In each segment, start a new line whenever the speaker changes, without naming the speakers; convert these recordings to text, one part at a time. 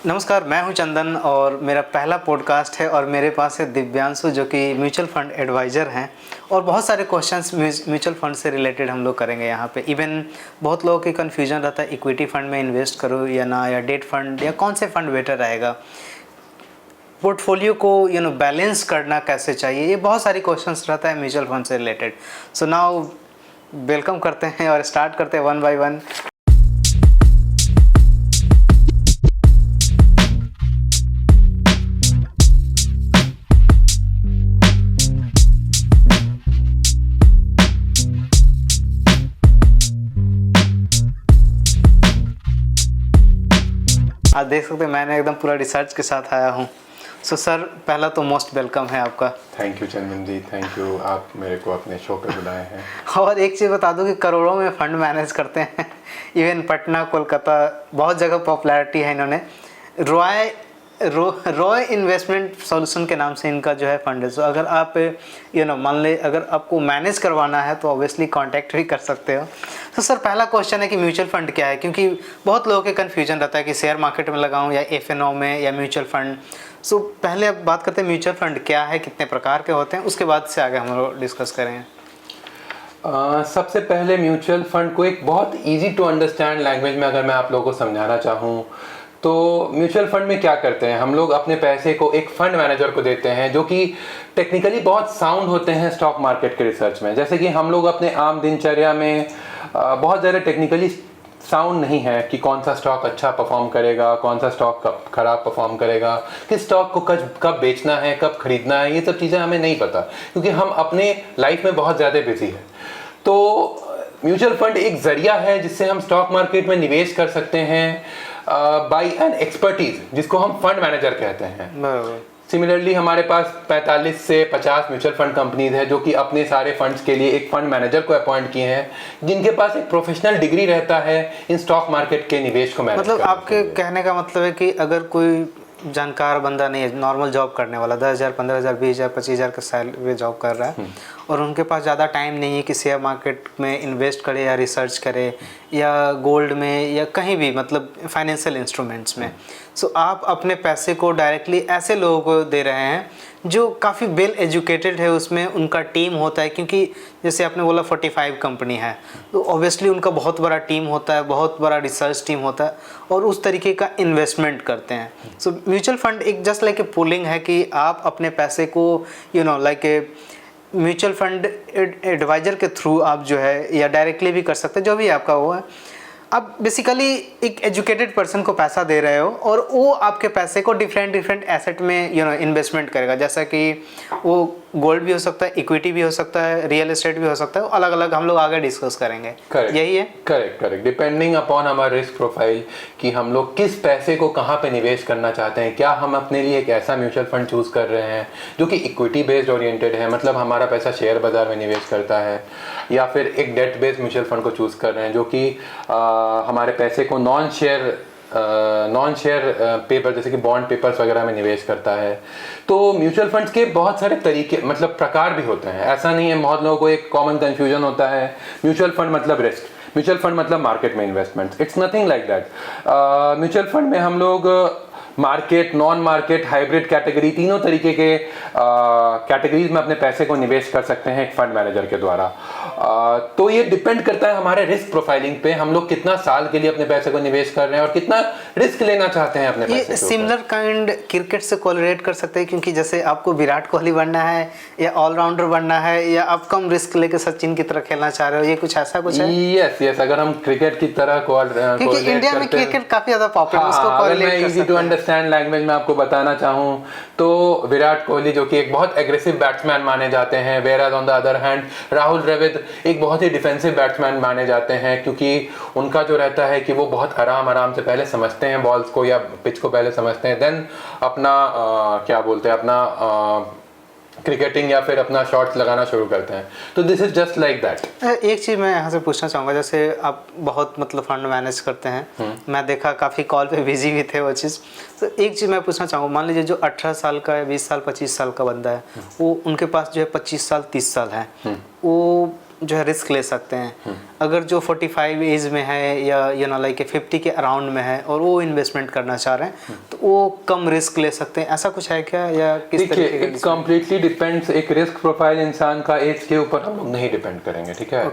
नमस्कार, मैं हूं चंदन और मेरा पहला पॉडकास्ट है और मेरे पास है दिव्यांशु जो कि म्यूचुअल फंड एडवाइज़र हैं और बहुत सारे क्वेश्चंस म्यूचुअल फंड से रिलेटेड हम लोग करेंगे यहाँ पे। इवन बहुत लोगों की कन्फ्यूजन रहता है इक्विटी फंड में इन्वेस्ट करूँ या ना, या डेट फंड, या कौन से फंड बेटर रहेगा, पोर्टफोलियो को बैलेंस करना कैसे चाहिए, ये बहुत सारी क्वेश्चंस रहता है म्यूचुअल फंड से रिलेटेड। सो नाउ वेलकम करते हैं और स्टार्ट करते हैं वन बाय वन। आप देख सकते हैं मैंने एकदम पूरा रिसर्च के साथ आया हूँ। सो सर, पहला तो मोस्ट वेलकम है आपका।
Thank you Chandan ji, thank you, आप मेरे को अपने शो पे बुलाए हैं।
और एक चीज़ बता दूं कि करोड़ों में फंड मैनेज करते हैं। इवन पटना, कोलकाता, बहुत जगह पॉपुलैरिटी है इन्होंने। रॉय इन्वेस्टमेंट सॉल्यूशन के नाम से इनका जो है फंड है। सो अगर आप मान ले अगर आपको मैनेज करवाना है तो ऑब्वियसली कांटेक्ट भी कर सकते हो। तो सर, पहला क्वेश्चन है कि म्यूचुअल फंड क्या है, क्योंकि बहुत लोगों के कन्फ्यूजन रहता है कि शेयर मार्केट में लगाऊं या एफएनओ में या म्यूचुअल फंड। सो पहले अब बात करते हैं म्यूचुअल फंड क्या है, कितने प्रकार के होते हैं, उसके बाद से आगे हम लोग डिस्कस करेंगे।
सबसे पहले म्यूचुअल फंड को एक बहुत इजी टू अंडरस्टैंड लैंग्वेज में अगर मैं आप लोगों को समझाना चाहूँ तो म्यूचुअल फंड में क्या करते हैं, हम लोग अपने पैसे को एक फंड मैनेजर को देते हैं जो कि टेक्निकली बहुत साउंड होते हैं स्टॉक मार्केट के रिसर्च में। जैसे कि हम लोग अपने आम दिनचर्या में बहुत ज़्यादा टेक्निकली साउंड नहीं है कि कौन सा स्टॉक अच्छा परफॉर्म करेगा, कौन सा स्टॉक खराब परफॉर्म करेगा, किस स्टॉक को कब बेचना है, कब खरीदना है, ये सब चीज़ें हमें नहीं पता क्योंकि हम अपने लाइफ में बहुत ज़्यादा बिजी है। तो म्यूचुअल फंड एक जरिया है जिससे हम स्टॉक मार्केट में निवेश कर सकते हैं बाय एन एक्सपर्टीज, जिसको हम फंड मैनेजर कहते हैं। सिमिलरली हमारे पास 45 से 50 म्यूचुअल फंड कंपनीज है जो कि अपने सारे फंड्स के लिए एक फंड मैनेजर को अपॉइंट किए हैं जिनके पास एक प्रोफेशनल डिग्री रहता है इन स्टॉक मार्केट के निवेश को मैनेज
मतलब आपके कहने का मतलब है कि अगर कोई जानकार बंदा नहीं है, नॉर्मल जॉब करने वाला, 10,000, 15,000, 20,000, 25,000 का सैलरी जॉब कर रहा है और उनके पास ज़्यादा टाइम नहीं है कि शेयर मार्केट में इन्वेस्ट करे या रिसर्च करे या गोल्ड में या कहीं भी, मतलब फाइनेंशियल इंस्ट्रूमेंट्स में। सो आप अपने पैसे को डायरेक्टली ऐसे लोगों को दे रहे हैं जो काफ़ी वेल एजुकेटेड है, उसमें उनका टीम होता है, क्योंकि जैसे आपने बोला 45 कंपनी है तो ऑब्वियसली उनका बहुत बड़ा टीम होता है, बहुत बड़ा रिसर्च टीम होता है और उस तरीके का इन्वेस्टमेंट करते हैं। सो म्यूचुअल फंड एक जस्ट लाइक ए पूलिंग है कि आप अपने पैसे को like a mutual fund advisor के थ्रू आप जो है या डायरेक्टली भी कर सकते हैं, जो भी आपका वो है। आप बेसिकली एक एजुकेटेड पर्सन को पैसा दे रहे हो और वो आपके पैसे को डिफरेंट एसेट में इन्वेस्टमेंट करेगा, जैसा कि वो गोल्ड भी हो सकता है, इक्विटी भी हो सकता है, रियल एस्टेट भी हो सकता है, अलग अलग हम लोग आगे डिस्कस करेंगे। यही है।
करेक्ट डिपेंडिंग अपॉन हमारा रिस्क प्रोफाइल कि हम लोग किस पैसे को कहाँ पे निवेश करना चाहते हैं। क्या हम अपने लिए एक ऐसा म्यूचुअल फंड चूज कर रहे हैं जो कि इक्विटी बेस्ड ओरिएंटेड है, मतलब हमारा पैसा शेयर बाजार में निवेश करता है, या फिर एक डेट बेस्ड म्यूचुअल फंड को चूज कर रहे हैं जो कि हमारे पैसे को नॉन शेयर पेपर जैसे कि बॉन्ड पेपर्स वगैरह में निवेश करता है। तो म्यूचुअल फंड्स के बहुत सारे तरीके, मतलब प्रकार भी होते हैं, ऐसा नहीं है। बहुत लोगों को एक कॉमन कंफ्यूजन होता है म्यूचुअल फंड मतलब रिस्क, म्यूचुअल फंड मतलब मार्केट में investment. It's nothing like that. Mutual fund में हम लोग market, non market, hybrid category, तीनों तरीके के कैटेगरीज में अपने पैसे को निवेश कर सकते हैं एक फंड मैनेजर के द्वारा। तो ये डिपेंड करता है हमारे रिस्क प्रोफाइलिंग पे, हम लोग कितना साल के लिए अपने पैसे को निवेश कर रहे हैं और कितना रिस्क लेना चाहते हैं अपने पैसे के।
सिमिलर काइंड क्रिकेट से कोरिलेट कर सकते हैं, क्योंकि जैसे आपको विराट कोहली बनना है या ऑलराउंडर बनना है या आप कम रिस्क लेकर सचिन की तरह खेलना चाह रहे हो, ये कुछ ऐसा कुछ है?
यस, अगर हम क्रिकेट की तरह
क्योंकि इंडिया में क्रिकेट काफी ज्यादा पॉपुलर है, उसको कोरिलेट कर सकते हैं।
अंडरस्टैंड लैंग्वेज में आपको बताना चाहूं तो विराट कोहली जो कि एक बहुत एग्रेसिव बैट्समैन माने जाते हैं, whereas on the other hand Rahul Dravid एक बहुत ही डिफेंसिव बैट्समैन माने जाते हैं, क्योंकि उनका जो रहता है कि वो बहुत आराम से पहले समझते हैं बॉल्स को या पिच को पहले समझते हैं, देन अपना क्या बोलते हैं अपना क्रिकेटिंग या फिर अपना शॉट्स लगाना शुरू करते हैं। तो this is just like that.
एक चीज़ मैं यहाँ से पूछना चाहूँगा, जैसे आप बहुत मतलब फंड मैनेज करते हैं, मैं देखा काफ़ी कॉल पे बिजी भी थे वो चीज़। तो एक चीज़ मैं पूछना चाहूँगा, मान लीजिए जो 18 साल का या 20 साल 25 साल का बंदा है, वो उनके पास जो है 25 साल 30 साल है, वो जो है रिस्क ले सकते हैं। अगर जो 45 एज में है या लाइक 50 के अराउंड में है और वो इन्वेस्टमेंट करना चाह रहे हैं तो वो कम रिस्क ले सकते हैं, ऐसा कुछ है क्या या किस तरीके का?
It completely depends. एक रिस्क प्रोफाइल इंसान का एज के ऊपर हम लोग नहीं डिपेंड करेंगे, ठीक है।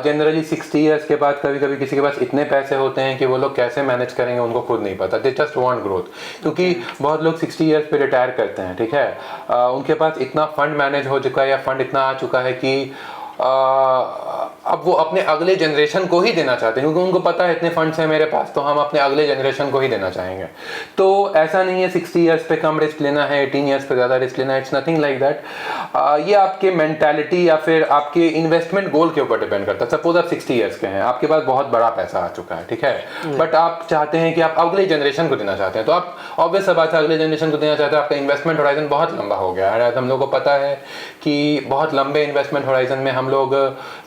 जनरली 60 ईयर्स के बाद कभी कभी किसी के पास इतने पैसे होते हैं कि वो लोग कैसे मैनेज करेंगे उनको खुद नहीं पता, दे जस्ट वांट ग्रोथ। क्योंकि बहुत लोग 60 ईयर्स पे रिटायर करते हैं, ठीक है, उनके पास इतना फंड मैनेज हो चुका है या फंड इतना आ चुका है कि अब वो अपने अगले जनरेशन को ही देना चाहते हैं, क्योंकि उनको पता है इतने फंड्स हैं मेरे पास तो हम अपने अगले जनरेशन को ही देना चाहेंगे। तो ऐसा नहीं है 60 ईयर्स पे कम रिस्क लेना है, 18 ईयर्स पे ज़्यादा रिस्क लेना है, इट्स नथिंग लाइक दैट। ये आपके मेंटालिटी या फिर आपके इन्वेस्टमेंट गोल के ऊपर डिपेंड करता है। सपोज आप 60 ईयर्स के हैं, आपके पास बहुत बड़ा पैसा आ चुका है, ठीक है, बट आप चाहते हैं कि आप अगले जनरेशन को देना चाहते हैं, तो आप ऑब्वियस सा बात है अगले जनरेशन को देना चाहते हैं। आपका इन्वेस्टमेंट होराइजन बहुत लंबा हो गया है, हम लोग को पता है कि बहुत लंबे इन्वेस्टमेंट होराइजन में हम लोग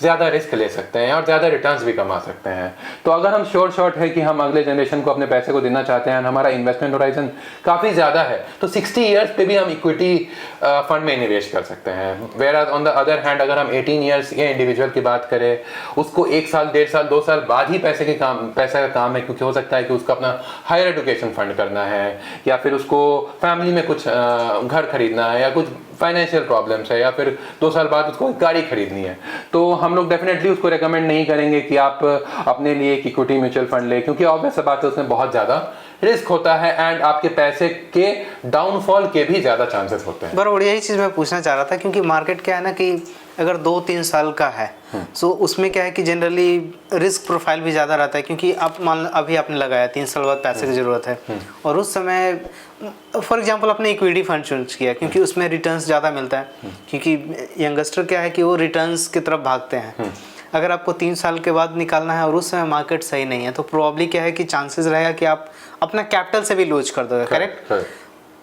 ज़्यादा रिस्क ले सकते हैं और ज़्यादा रिटर्न्स भी कमा सकते हैं। तो अगर हम शॉर्ट है कि हम अगले जनरेशन को अपने पैसे को देना चाहते हैं, हमारा इन्वेस्टमेंट होराइजन काफ़ी ज़्यादा है, तो 60 ईयर्स पे भी हम इक्विटी फंड में निवेश कर सकते हैं। Whereas on the other hand अगर हम 18 ईयर्स के इंडिविजुअल की बात करें, उसको 1 साल 1.5 साल 2 साल बाद ही पैसे का काम है, क्योंकि हो सकता है कि उसको अपना हायर एजुकेशन फंड करना है या फिर उसको फैमिली में कुछ घर खरीदना है या कुछ फाइनेंशियल प्रॉब्लम्स है या फिर 2 साल बाद उसको गाड़ी खरीदनी है, तो हम लोग डेफिनेटली उसको रेकमेंड नहीं करेंगे कि आप अपने लिए एक इक्विटी म्यूचुअल फंड ले, क्योंकि ऑब्वियस बात है उसमें बहुत ज़्यादा रिस्क होता है एंड आपके पैसे के डाउनफॉल के भी ज़्यादा चांसेस होते हैं।
बराबर यही चीज़ मैं पूछना चाह रहा था, क्योंकि मार्केट क्या है ना कि अगर 2-3 साल का है सो उसमें क्या है कि जनरली रिस्क प्रोफाइल भी ज़्यादा रहता है, क्योंकि आप मान अभी आपने लगाया 3 साल बाद पैसे की ज़रूरत है और उस समय फॉर एग्जांपल आपने इक्विटी फंड चूज किया क्योंकि उसमें रिटर्न्स ज़्यादा मिलता है, क्योंकि यंगस्टर क्या है कि वो रिटर्न्स की तरफ भागते हैं। अगर आपको 3 साल के बाद निकालना है और उस समय मार्केट सही नहीं है तो प्रॉब्ली क्या है कि चांसेस रहेगा कि आप अपना कैपिटल से भी लूज कर दोगे, करेक्ट?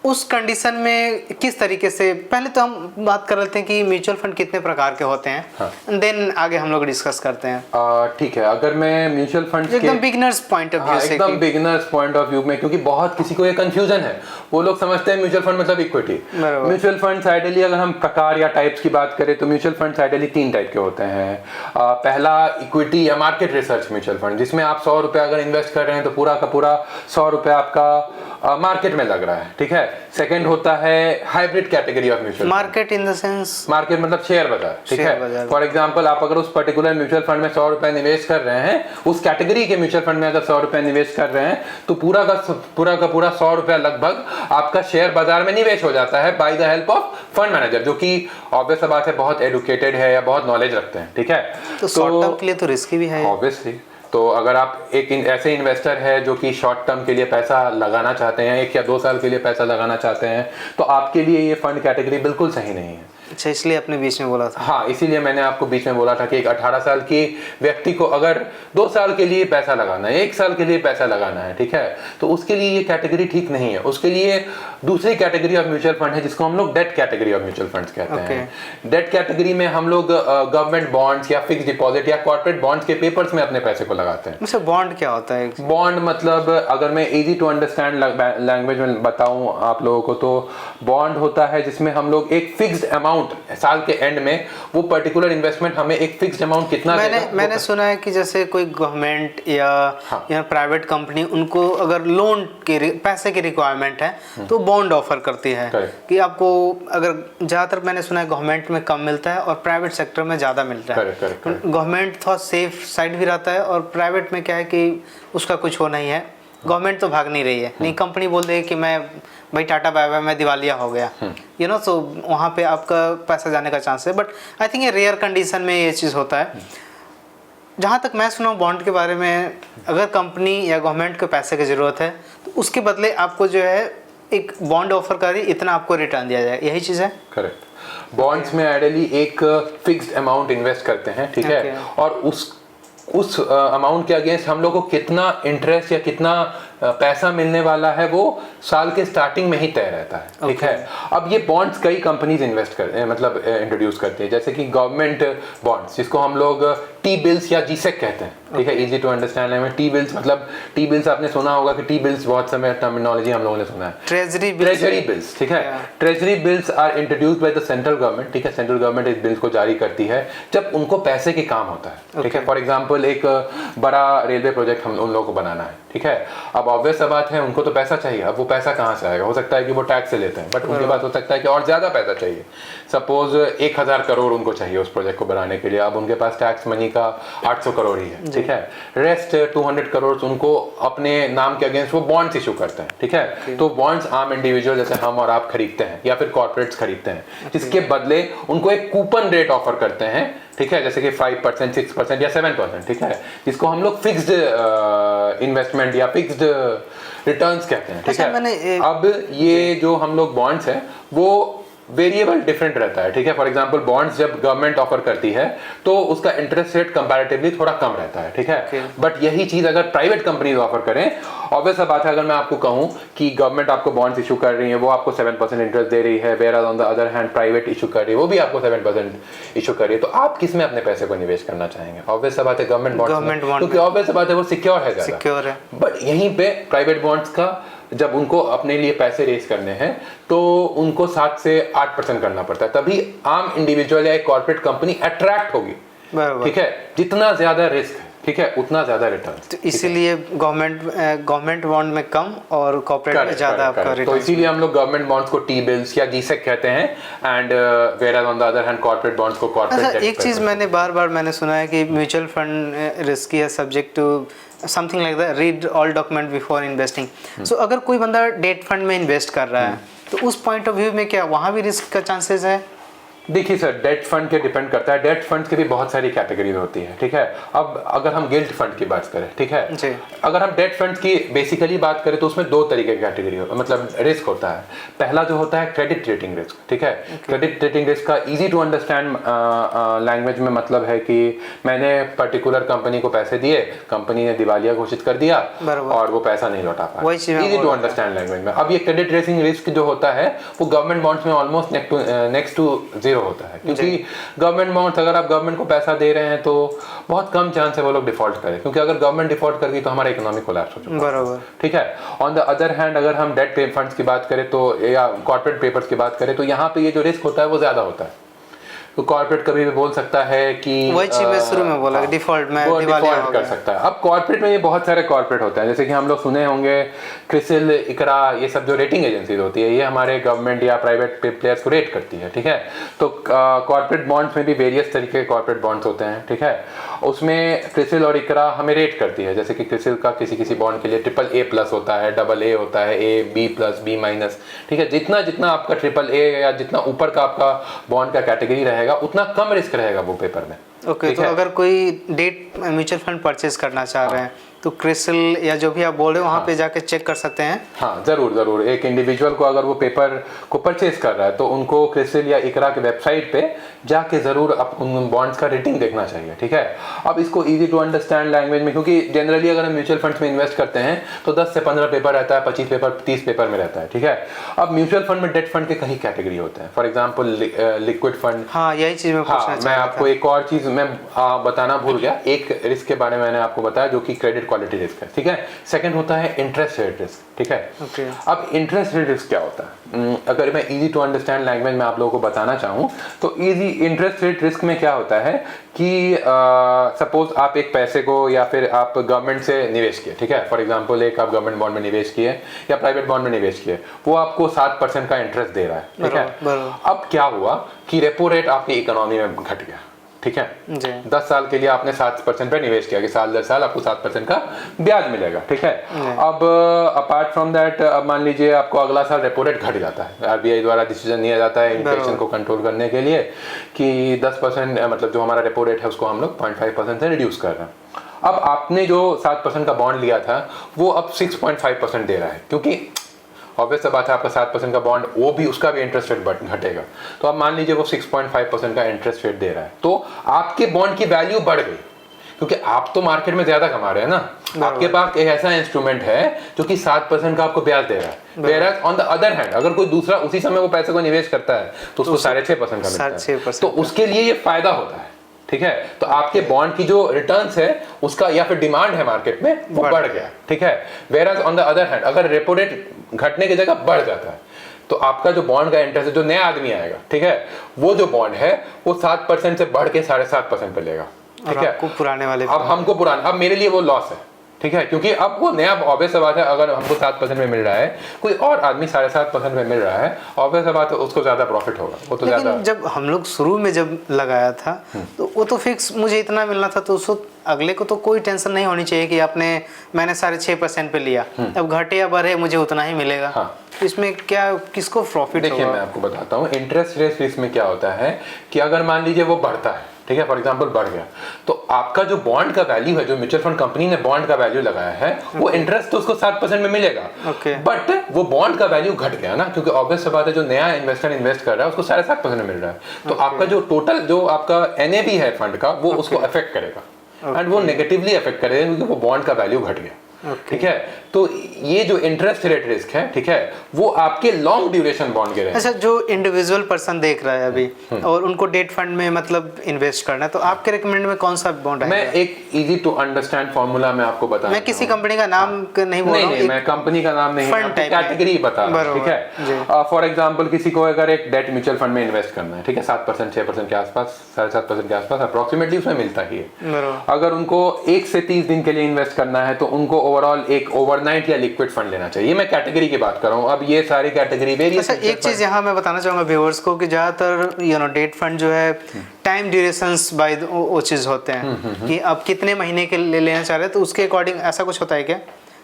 उस कंडीशन में किस तरीके से, पहले तो हम बात कर रहे थे कि म्यूचुअल फंड कितने प्रकार के होते हैं, देन आगे हम लोग डिस्कस करते हैं।
ठीक है, अगर मैं म्यूचुअल फंड
एकदम बिगिनर्स पॉइंट ऑफ व्यू से,
एकदम बिगिनर्स पॉइंट ऑफ व्यू में, क्योंकि बहुत किसी को ये कंफ्यूजन है, वो लोग समझते हैं म्यूचुअल फंड मतलब इक्विटी। म्यूचुअल फंड आइडियली अगर हम प्रकार या टाइप्स की बात करें तो म्यूचुअल फंड आइडियली 3 टाइप के होते हैं। पहला इक्विटी या मार्केट रिसर्च म्यूचुअल फंड, जिसमें आप 100 रुपये अगर इन्वेस्ट कर रहे हैं तो पूरा का पूरा 100 रुपये आपका मार्केट में लग रहा है, ठीक है। सेकंड होता है hybrid category of mutual
market in the sense,
market मतलब शेयर बाजार, ठीक है। फॉर एग्जांपल आप अगर उस पर्टिकुलर म्यूचुअल फंड में 100 रुपए निवेश कर रहे हैं, उस कैटेगरी के म्यूचुअल फंड में अगर 100 रुपए निवेश कर रहे हैं तो पूरा का पूरा 100 रुपया लगभग आपका शेयर बाजार में निवेश हो जाता है by the help of fund manager, जो कि ऑब्वियस बात है बहुत एडुकेटेड है या बहुत नॉलेज रखते हैं, ठीक है।
तो शॉर्ट टर्म के लिए तो रिस्की भी है
ऑब्वियसली। तो अगर आप एक ऐसे इन्वेस्टर है जो कि शॉर्ट टर्म के लिए पैसा लगाना चाहते हैं, 1 या 2 साल के लिए पैसा लगाना चाहते हैं, तो आपके लिए ये फंड कैटेगरी बिल्कुल सही नहीं है।
अच्छा, इसलिए अपने बीच में बोला था।
हाँ, इसीलिए मैंने आपको बीच में बोला था कि एक 18 साल की व्यक्ति को अगर 2 साल के लिए पैसा लगाना है, 1 साल के लिए पैसा लगाना है, ठीक है, तो उसके लिए ये कैटेगरी ठीक नहीं है। उसके लिए दूसरी कैटेगरी ऑफ म्यूचुअल फंड है जिसको हम लोग debt category of mutual funds कहते हैं। डेट कैटेगरी में हम लोग गवर्नमेंट बॉन्ड्स या फिक्स डिपॉजिट या कॉर्पोरेट बॉन्ड्स के पेपर्स में अपने पैसे को लगाते हैं।
अच्छा, बॉन्ड क्या होता है?
बॉन्ड मतलब अगर मैं इजी टू अंडरस्टैंड लैंग्वेज में बताऊं आप लोगों को, तो बॉन्ड होता है जिसमें हम लोग एक फिक्स्ड अमाउंट साल के एंड में वो पर्टिकुलर इन्वेस्टमेंट हमें एक फिक्स्ड अमाउंट कितना
मैंने सुना है कि जैसे कोई गवर्नमेंट या प्राइवेट कंपनी उनको अगर लोन के पैसे की रिक्वायरमेंट है तो बॉन्ड ऑफर करती है कि आपको, अगर ज़्यादातर मैंने सुना है गवर्नमेंट में कम मिलता है और प्राइवेट सेक्टर में ज़्यादा मिलता है। गवर्नमेंट थोड़ा सेफ साइड भी रहता है और प्राइवेट में क्या है कि उसका कुछ हो नहीं है, गवर्नमेंट तो भाग नहीं रही है, नहीं कंपनी बोल दे कि मैं भाई टाटा बाय बाय मैं दिवालिया हो गया, यू नो, सो वहाँ पे आपका पैसा जाने का चांस है। बट आई थिंक ये रेयर कंडीशन में ये चीज़ होता है। जहाँ तक मैं सुना हूँ बॉन्ड के बारे में, अगर कंपनी या गवर्नमेंट को पैसे की ज़रूरत है तो उसके बदले आपको जो है एक बॉन्ड ऑफर करी, इतना आपको रिटर्न दिया जाए, यही चीज़ है।
करेक्ट। बॉन्ड्स में आइडियली एक फिक्स्ड अमाउंट इन्वेस्ट करते हैं, ठीक है, और उस अमाउंट के अगेंस्ट हम लोग को कितना इंटरेस्ट या कितना पैसा मिलने वाला है वो साल के स्टार्टिंग में ही तय रहता है, ठीक है। अब ये बॉन्ड्स कई कंपनीज इन्वेस्ट करते हैं, मतलब इंट्रोड्यूस करते हैं, जैसे कि गवर्नमेंट बॉन्ड्स जिसको हम लोग टी बिल्स या जीसेक कहते हैं, ठीक है, इजी टू अंडरस्टैंड है। टी बिल्स मतलब टी बिल्स आपने सुना होगा कि टी बिल्स बहुत समय टर्मिनोलॉजी हम लोगों ने सुना है।
ट्रेजरी
बिल्स, ठीक है। Treasury bills are introduced by the central government, ठीक है। सेंट्रल गवर्नमेंट इस बिल्स को जारी करती है जब उनको पैसे के काम होता है, ठीक है। फॉर एग्जांपल एक बड़ा रेलवे प्रोजेक्ट हम उन लोगों को बनाना है, ठीक है। अब ऑब्वियस बात है उनको तो पैसा चाहिए। अब वो पैसा कहाँ से आएगा? हो सकता है कि वो टैक्स से लेते हैं, बट उनके पास हो सकता है कि और ज्यादा पैसा चाहिए। सपोज 1000 करोड़ उनको चाहिए उस प्रोजेक्ट को बनाने के लिए, अब उनके पास टैक्स मनी का 800 करोड़ ही है, ठीक है। रेस्ट 200 करोड़ उनको अपने नाम के अगेंस्ट वो बॉन्ड्स इशू करते हैं, ठीक है। तो बॉन्ड्स आम इंडिविजुअल जैसे हम और आप खरीदते हैं या फिर कॉर्पोरेट्स खरीदते हैं, जिसके बदले उनको एक कूपन रेट ऑफर करते हैं, ठीक है, जैसे कि 5%, 6% या 7%, ठीक है, जिसको हम लोग फिक्स्ड इन्वेस्टमेंट या फिक्स्ड रिटर्न्स कहते हैं, ठीक है। अब ये जो हम लोग बॉन्ड्स है वो वेरिएबल डिफरेंट रहता है, ठीक है। फॉर एग्जांपल बॉन्ड्स जब गवर्नमेंट ऑफर करती है तो उसका इंटरेस्ट रेट कंपैरेटिवली थोड़ा कम रहता है, ठीक है। बट यही चीज अगर प्राइवेट कंपनीज ऑफर करें, ऑब्वियस बात है, अगर मैं आपको कहूं कि गवर्नमेंट आपको बॉन्ड्स इशू कर रही है, वो आपको 7% इंटरेस्ट दे रही है, where on the other hand private issue कर रही है, वो भी आपको 7% इशू कर रही है, तो आप किस में अपने पैसे को निवेश करना चाहेंगे? ऑब्वियस बात है गवर्नमेंट बॉन्ड्स, क्योंकि ऑब्वियस बात है वो सिक्योर है,
सिक्योर है।
बट यहीं पे प्राइवेट बॉन्ड्स का जब उनको अपने लिए पैसे रेस करने हैं तो उनको 7 से 8% करना पड़ता है, तभी आम इंडिविजुअल या एक कॉर्पोरेट कंपनी अट्रैक्ट होगी, ठीक है। जितना ज्यादा रिस्क है, ठीक है, उतना ज्यादा रिटर्न।
तो इसीलिए गवर्नमेंट बॉन्ड में कम और कॉर्पोरेट में ज्यादा आपका रिटर्न।
तो इसीलिए हम लोग गवर्नमेंट बॉन्ड्स को टी बिल्स या जीसेक कहते हैं, and where on the other hand corporate bonds को कॉर्पोरेट।
एक चीज मैंने सुना है कि म्यूचुअल फंड रिस्की है, subject to something like that, read all document before investing. So अगर कोई बंदा डेट फंड में इन्वेस्ट कर रहा है तो उस पॉइंट ऑफ व्यू में क्या वहाँ भी रिस्क का चांसेस है?
देखिए सर, डेट फंड के डिपेंड करता है। डेट फंड की भी बहुत सारी कैटेगरीज होती है, ठीक है। अब अगर हम गिल्ट फंड की बात करें, ठीक है, अगर हम डेट फंड की बेसिकली बात करें तो उसमें 2 तरीके की कैटेगरी मतलब रिस्क होता है। पहला जो होता है क्रेडिट रेटिंग रिस्क, ठीक है। क्रेडिट रेटिंग रिस्क का इजी टू अंडरस्टैंड लैंग्वेज में मतलब है कि मैंने पर्टिकुलर कंपनी को पैसे दिए, कंपनी ने दिवालिया घोषित कर दिया और वो पैसा नहीं लौटा पाया, इजी टू अंडरस्टैंड लैंग्वेज में। अब ये क्रेडिट रेटिंग रिस्क जो होता है वो गवर्नमेंट बॉन्ड्स में ऑलमोस्ट नेक्स्ट टू जीरो होता है, क्योंकि गवर्नमेंट बॉन्ड्स अगर आप गवर्नमेंट को पैसा दे रहे हैं तो बहुत कम चांस है वो लोग डिफॉल्ट करें, क्योंकि अगर गवर्नमेंट डिफॉल्ट कर गई तो हमारा इकोनॉमी कोलैप्स हो चुका है, बराबर, ठीक है। ऑन द अदर हैंड अगर हम डेट फंड्स की बात करें तो या कॉर्पोरेट पेपर्स की बात करें तो यहाँ पे ये जो रिस्क होता है वो ज्यादा होता है। तो कॉर्पोरेट कभी भी बोल सकता है कि
वही चीज मैं शुरू में बोला, डिफॉल्ट में
डिफॉल्ट कर सकता है। अब कॉर्पोरेट में ये बहुत सारे कॉर्पोरेट होते हैं, जैसे कि हम लोग सुने होंगे क्रिसिल, इकरा, ये सब जो रेटिंग एजेंसीज होती है ये हमारे गवर्नमेंट या प्राइवेट प्लेयर्स को रेट करती है, ठीक है। तो कॉर्पोरेट बॉन्ड्स में भी वेरियस तरीके के कॉर्पोरेट बॉन्ड्स होते हैं, ठीक है। उसमें क्रिसिल और इकरा हमें रेट करती है, जैसे कि क्रिसिल का किसी बॉन्ड के लिए AAA+ होता है, AA होता है, A, B+, B-, ठीक है। जितना जितना आपका AAA या जितना ऊपर का आपका बॉन्ड का कैटेगरी रहेगा उतना कम रिस्क रहेगा वो पेपर में।
ओके, तो अगर कोई डेट म्यूचुअल फंड परचेज करना चाह रहे हैं तो क्रिसिल या जो भी आप बोल रहे हो वहाँ पे जाके चेक कर सकते हैं।
हाँ, जरूर। एक इंडिविजुअल को अगर वो पेपर को परचेज कर रहा है तो उनको क्रिसिल या इकरा के वेबसाइट पे जाके जरूर उन बॉन्ड्स का रेटिंग देखना चाहिए, ठीक है। अब इसको इजी टू अंडरस्टैंड लैंग्वेज में, क्योंकि जनरली अगर हम म्यूचुअल फंड्स में इन्वेस्ट करते हैं तो 10 से 15 पेपर रहता है, 25 पेपर, 30 पेपर में रहता है, ठीक है। अब म्यूचुअल फंड में डेट फंड के कई कैटेगरी होते हैं, फॉर एग्जाम्पल लिक्विड फंड।
हाँ, यही चीज मैं पूछना
मैं आपको एक और चीज मैं बताना भूल गया, एक रिस्क के बारे में मैंने आपको बताया जो कि क्रेडिट क्वालिटी रिस्क है, ठीक है। सेकंड होता है इंटरेस्ट रेट रिस्क, ठीक है। अब इंटरेस्ट रेट रिस्क क्या होता है? अगर मैं इजी टू अंडरस्टैंड लैंग्वेज में आप लोगों को बताना चाहूँ तो इजी इंटरेस्ट रेट रिस्क में क्या होता है कि सपोज आप एक पैसे को या फिर आप गवर्नमेंट से निवेश किए, ठीक है। फॉर एग्जांपल एक आप गवर्नमेंट बॉन्ड में निवेश किए या प्राइवेट बॉन्ड में निवेश किए, वो आपको 7% का इंटरेस्ट दे रहा है, ठीक है। अब क्या हुआ कि रेपो रेट आपकी इकोनॉमी में घट गया, ठीक है। 10 साल के लिए आपने 7% पे निवेश किया कि साल दर साल आपको 7% का ब्याज मिलेगा, ठीक है। अब अपार्ट फ्रॉम दैट, अब मान लीजिए आपको अगला साल रेपो रेट घट जाता है, आरबीआई द्वारा डिसीजन लिया जाता है इन्फ्लेशन को कंट्रोल करने के लिए कि 10% मतलब जो हमारा रेपो रेट है उसको हम लोग 0.5% से रिड्यूस कर रहे हैं। अब आपने जो 7% का बॉन्ड लिया था वो अब 6.5% दे रहा है, क्योंकि ऑब्वियस बात है आपका 7% का बॉन्ड, वो भी उसका भी इंटरेस्ट रेट घटेगा। तो अब मान लीजिए वो 6.5% का इंटरेस्ट रेट दे रहा है, तो आपके बॉन्ड की वैल्यू बढ़ गई, क्योंकि आप तो मार्केट में ज्यादा कमा रहे हैं ना, आपके पास एक ऐसा इंस्ट्रूमेंट है जो कि 7% का आपको ब्याज दे रहा है। Whereas on the other hand, अगर कोई दूसरा उसी समय वो पैसे को निवेश करता है तो उसको 6.5% का मिलता है, तो उसके लिए ये फायदा होता है, ठीक है, तो आपके बॉन्ड की जो रिटर्न्स है उसका या फिर डिमांड है मार्केट में वो बढ़ गया, ठीक है। Whereas on the other hand अगर रेपो रेट घटने की जगह बढ़ जाता है तो आपका जो बॉन्ड का इंटरेस्ट है, जो नया आदमी आएगा, ठीक है, वो जो बॉन्ड है वो 7% से बढ़ के 7.5% पे लेगा, ठीक है।
पुराने वाले
अब हमको पुराना, अब मेरे लिए वो लॉस है, ठीक है, क्योंकि अब वो नया, ऑब्वियस बात है, अगर हमको 7% में मिल रहा है, कोई और आदमी 7.5% में मिल रहा है, ऑब्वियस बात है उसको ज्यादा प्रॉफिट होगा, वो तो ज्यादा।
जब हम लोग शुरू में जब लगाया था तो वो तो फिक्स मुझे इतना मिलना था, तो उसको अगले को तो कोई टेंशन नहीं होनी चाहिए कि मैंने 6.5% पे लिया, अब घटे या बढ़े मुझे उतना ही मिलेगा।
हाँ।
इसमें क्या किसको प्रॉफिट होगा?
देखिए मैं आपको बताता हूँ, इंटरेस्ट रेट इसमें क्या होता है कि अगर मान लीजिए वो बढ़ता है, ठीक है, फॉर एग्जांपल बढ़ गया, तो आपका जो बॉन्ड का वैल्यू है, जो म्यूचुअल फंड कंपनी ने बॉन्ड का वैल्यू लगाया है, वो इंटरेस्ट तो उसको 7% में मिलेगा, बट वो बॉन्ड का वैल्यू घट गया ना, क्योंकि ऑब्वियस सी बात है जो नया इन्वेस्टर इन्वेस्ट कर रहा है उसको 7.5% में मिल रहा है, तो आपका जो टोटल जो आपका NAV है फंड का वो उसको अफेक्ट करेगा, एंड वो नेगेटिवली अफेक्ट करेगा क्योंकि वो बॉन्ड का वैल्यू घट गया, ठीक है। तो ये जो इंटरेस्ट रेट रिस्क है, ठीक है, वो आपके लॉन्ग ड्यूरेशन बॉन्ड के।
अच्छा, जो इंडिविजुअल पर्सन देख रहा है अभी और उनको डेट फंड में मतलब इन्वेस्ट करना है, तो आपके रिकमेंड में कौन सा बॉन्ड है?
मैं एक इजी टू अंडरस्टैंड फॉर्मूला मैं आपको बता,
मैं किसी कंपनी का नाम नहीं बोल रहा हूं,
मैं कंपनी का नाम नहीं,
फंड टाइप
कैटेगरी बता रहा हूं, ठीक है। फॉर एग्जांपल किसी को अगर एक डेट म्यूचुअल फंड में इन्वेस्ट करना है, ठीक है, 7% 6% के आसपास, 7.5% के आसपास अप्रोक्सीमेटली उसमें मिलता ही है। अगर उनको 1 से 30 दिन के लिए इन्वेस्ट करना है तो उनको ओवरऑल एक ओवरनाइट या लिक्विड फंड लेना चाहिए। मैं कैटेगरी की बात कर रहा हूँ, अब ये सारी कैटेगरी वेरियस।
अच्छा, एक चीज यहाँ मैं बताना चाहूंगा व्यूअर्स को कि ज्यादातर डेट फंड जो है टाइम ड्यूरेशंस बाय वो चीज होते हैं कि आप कितने महीने के लिए लेना चाह रहे हैं, तो उसके अकॉर्डिंग ऐसा कुछ होता है क्या?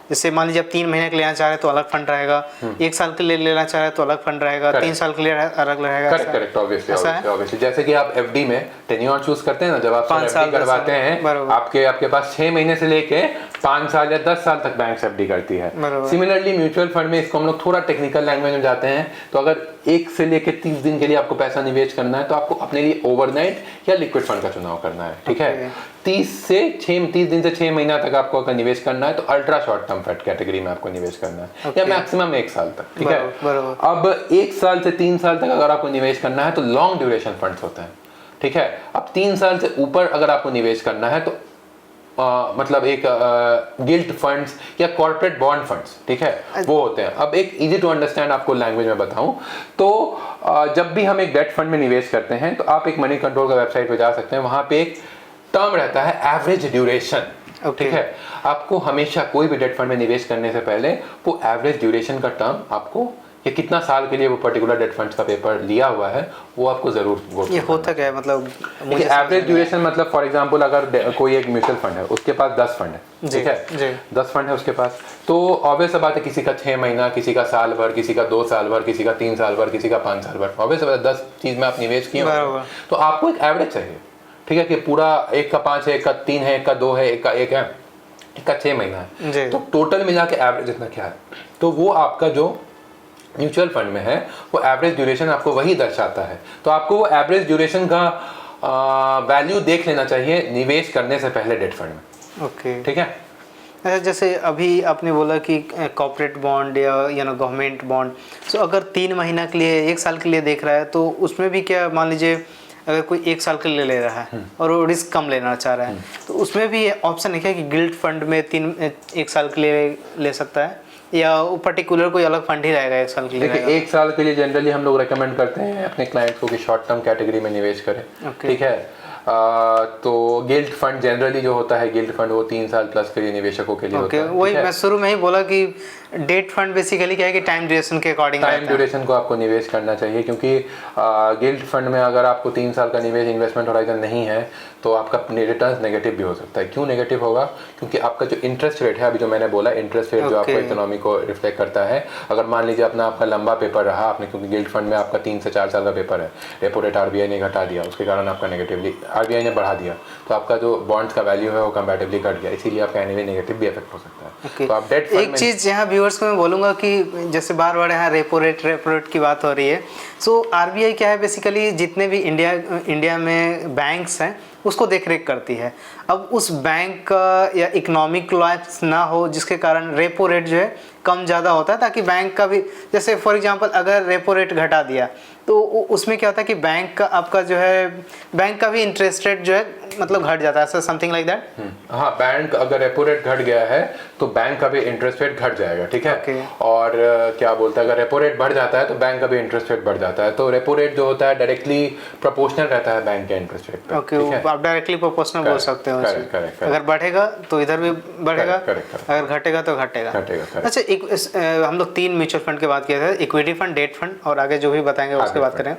जैसे मान लीजिए आप 3 महीने के लेना चाह रहे हैं तो अलग फंड रहेगा, 1 साल के लिए लेना चाह रहे हैं तो अलग फंड रहेगा, 3 साल के लिए अलग रहेगा।
करेक्ट, ऑब्वियसली जैसे कि आप एफडी में टेन्योर चूज करते हैं ना, जब आप एफडी करवाते हैं, आपके पास 6 महीने से लेके 5 साल या 10 साल तक बैंक एफडी करती है। सिमिलरली म्यूचुअल फंड में इसको हम लोग थोड़ा टेक्निकल लैंग्वेज में जाते हैं, तो अगर 1 से लेके 30 दिन के लिए आपको पैसा निवेश करना है तो आपको अपने लिए ओवरनाइट या लिक्विड फंड का चुनाव करना है, ठीक है। 30 दिन से 6 महीना तक आपको अगर निवेश करना है तो ultra short term fund category में आपको निवेश करना है, या मैक्सिमम 1 साल तक, ठीक है। अब 1 साल से 3 साल तक अगर आपको निवेश करना है तो लॉन्ग ड्यूरेशन फंड्स होते हैं, ठीक है। अब 3 साल से ऊपर अगर आपको निवेश करना है तो मतलब एक गिल्ट फंड्स या कॉर्पोरेट बॉन्ड फंड्स, ठीक है, वो होते हैं। अब एक इजी टू अंडरस्टैंड आपको लैंग्वेज में बताऊं तो जब भी हम एक डेट फंड में निवेश करते हैं तो आप एक मनी कंट्रोल का वेबसाइट पे जा सकते हैं, वहां पे एक टर्म रहता है एवरेज ड्यूरेशन, ठीक है। आपको हमेशा कोई भी डेट फंड में निवेश करने से पहले वो एवरेज ड्यूरेशन का टर्म आपको, ये कितना साल के लिए वो पर्टिकुलर डेट फंड्स का पेपर लिया हुआ है वो आपको जरूर
ये होता क्या है, मतलब
मुझे एवरेज ड्यूरेशन मतलब फॉर एग्जांपल अगर कोई एक म्यूचुअल फंड है उसके पास 10 फंड है, ठीक है, 10 फंड है उसके पास, तो ऑब्वियस बात है किसी का 6 महीना, किसी का साल भर, किसी का 2 साल भर, किसी का 3 साल भर, किसी का 5 साल भर, ऑब्वियस बात है 10 चीज में आप निवेश किए तो आपको एक एवरेज चाहिए, ठीक है, कि पूरा एक का 5 है, एक का 3 है, एक का 2 है, एक का 1 है, एक का 6 महीना है, तो टोटल मिला के एवरेज इतना क्या है, तो वो आपका जो म्यूचुअल फंड में है वो एवरेज ड्यूरेशन आपको वही दर्शाता है। तो आपको वो एवरेज ड्यूरेशन का वैल्यू देख लेना चाहिए निवेश करने से पहले डेट फंड में,
ओके,
ठीक है।
अच्छा, जैसे अभी आपने बोला कि कॉर्पोरेट बॉन्ड या गवर्नमेंट बॉन्ड, सो अगर 3 महीना के लिए 1 साल के लिए देख रहा है तो उसमें भी क्या, मान लीजिए अगर कोई 1 साल के लिए ले रहा है और वो रिस्क कम लेना चाह रहा है तो उसमें भी ऑप्शन है क्या कि गिल्ट फंड में 1 साल के लिए ले सकता है, या वो पर्टिकुलर कोई अलग फंड ही रहेगा 1 साल के लिए?
देखिए 1 साल के लिए जनरली हम लोग रेकमेंड करते हैं अपने क्लाइंट्स को कि शॉर्ट टर्म कैटेगरी में निवेश करें, ठीक है। तो गिल्ट फंड जनरली जो होता है, गिल्ट फंड वो 3 साल प्लस के लिए निवेशकों के लिए होता है।
वही मैं शुरू में ही बोला कि डेट फंड बेसिकली क्या है कि टाइम ड्यूरेशन के अकॉर्डिंग,
टाइम ड्यूरेशन को आपको निवेश करना चाहिए, क्योंकि गिल्ट फंड में अगर आपको 3 साल का निवेश इन्वेस्टमेंट होराइजन नहीं है तो आपका रिटर्न नेगेटिव भी हो सकता है। क्यों नेगेटिव होगा? क्योंकि आपका जो इंटरेस्ट रेट है, अभी जो मैंने बोला इंटरेस्ट रेट जो आपको इकोनॉमी को रिफ्लेक्ट करता है, अगर मान लीजिए अपना आपका लंबा पेपर रहा आपने, क्योंकि गिल्ट फंड में आपका 3 से 4 साल का पेपर है, रेपो रेट आरबीआई ने घटा दिया, उसके कारण आपका नेगेटिवली, आरबीआई ने बढ़ा दिया तो आपका जो बॉन्ड्स का वैल्यू है वो कंपैरेटिवली घट गया, इसीलिए आपका एनएवी नेगेटिव भी इफेक्ट हो सकता है। तो आप डेट फंड
एक चीज़ यहाँ व्यूअर्स को मैं बोलूँगा कि जैसे बार बार यहाँ रेपो रेट की बात हो रही है, सो आरबीआई क्या है बेसिकली जितने भी इंडिया में बैंक्स हैं उसको देख रेख करती है। अब उस बैंक का या इकोनॉमिक लॉस ना हो जिसके कारण रेपो रेट जो है कम ज़्यादा होता है, ताकि बैंक का भी, जैसे फॉर एग्जांपल अगर रेपो रेट घटा दिया तो उसमें क्या होता है कि बैंक का आपका जो है, बैंक का भी इंटरेस्ट रेट जो है मतलब घट जाता है, समथिंग लाइक दैट।
हाँ, बैंक अगर रेपो रेट घट गया है तो बैंक का भी इंटरेस्ट रेट घट जाएगा, ठीक है।
Okay.
और क्या बोलते हैं, अगर रेपो रेट बढ़ जाता है तो बैंक का भी इंटरेस्ट रेट बढ़ जाता है। तो रेपो रेट जो होता है डायरेक्टली प्रोपोर्शनल रहता है बैंक के इंटरेस्ट रेट पे।
ओके, आप डायरेक्टली प्रोपोर्शनल बोल सकते हो।
करेक्ट।
अगर बढ़ेगा तो इधर भी बढ़ेगा,
correct.
अगर घटेगा तो घटेगा।
correct.
अच्छा, हम लोग 3 म्यूचुअल फंड की बात किए थे, इक्विटी फंड, डेट फंड और आगे जो भी बताएंगे उसकी बात करें।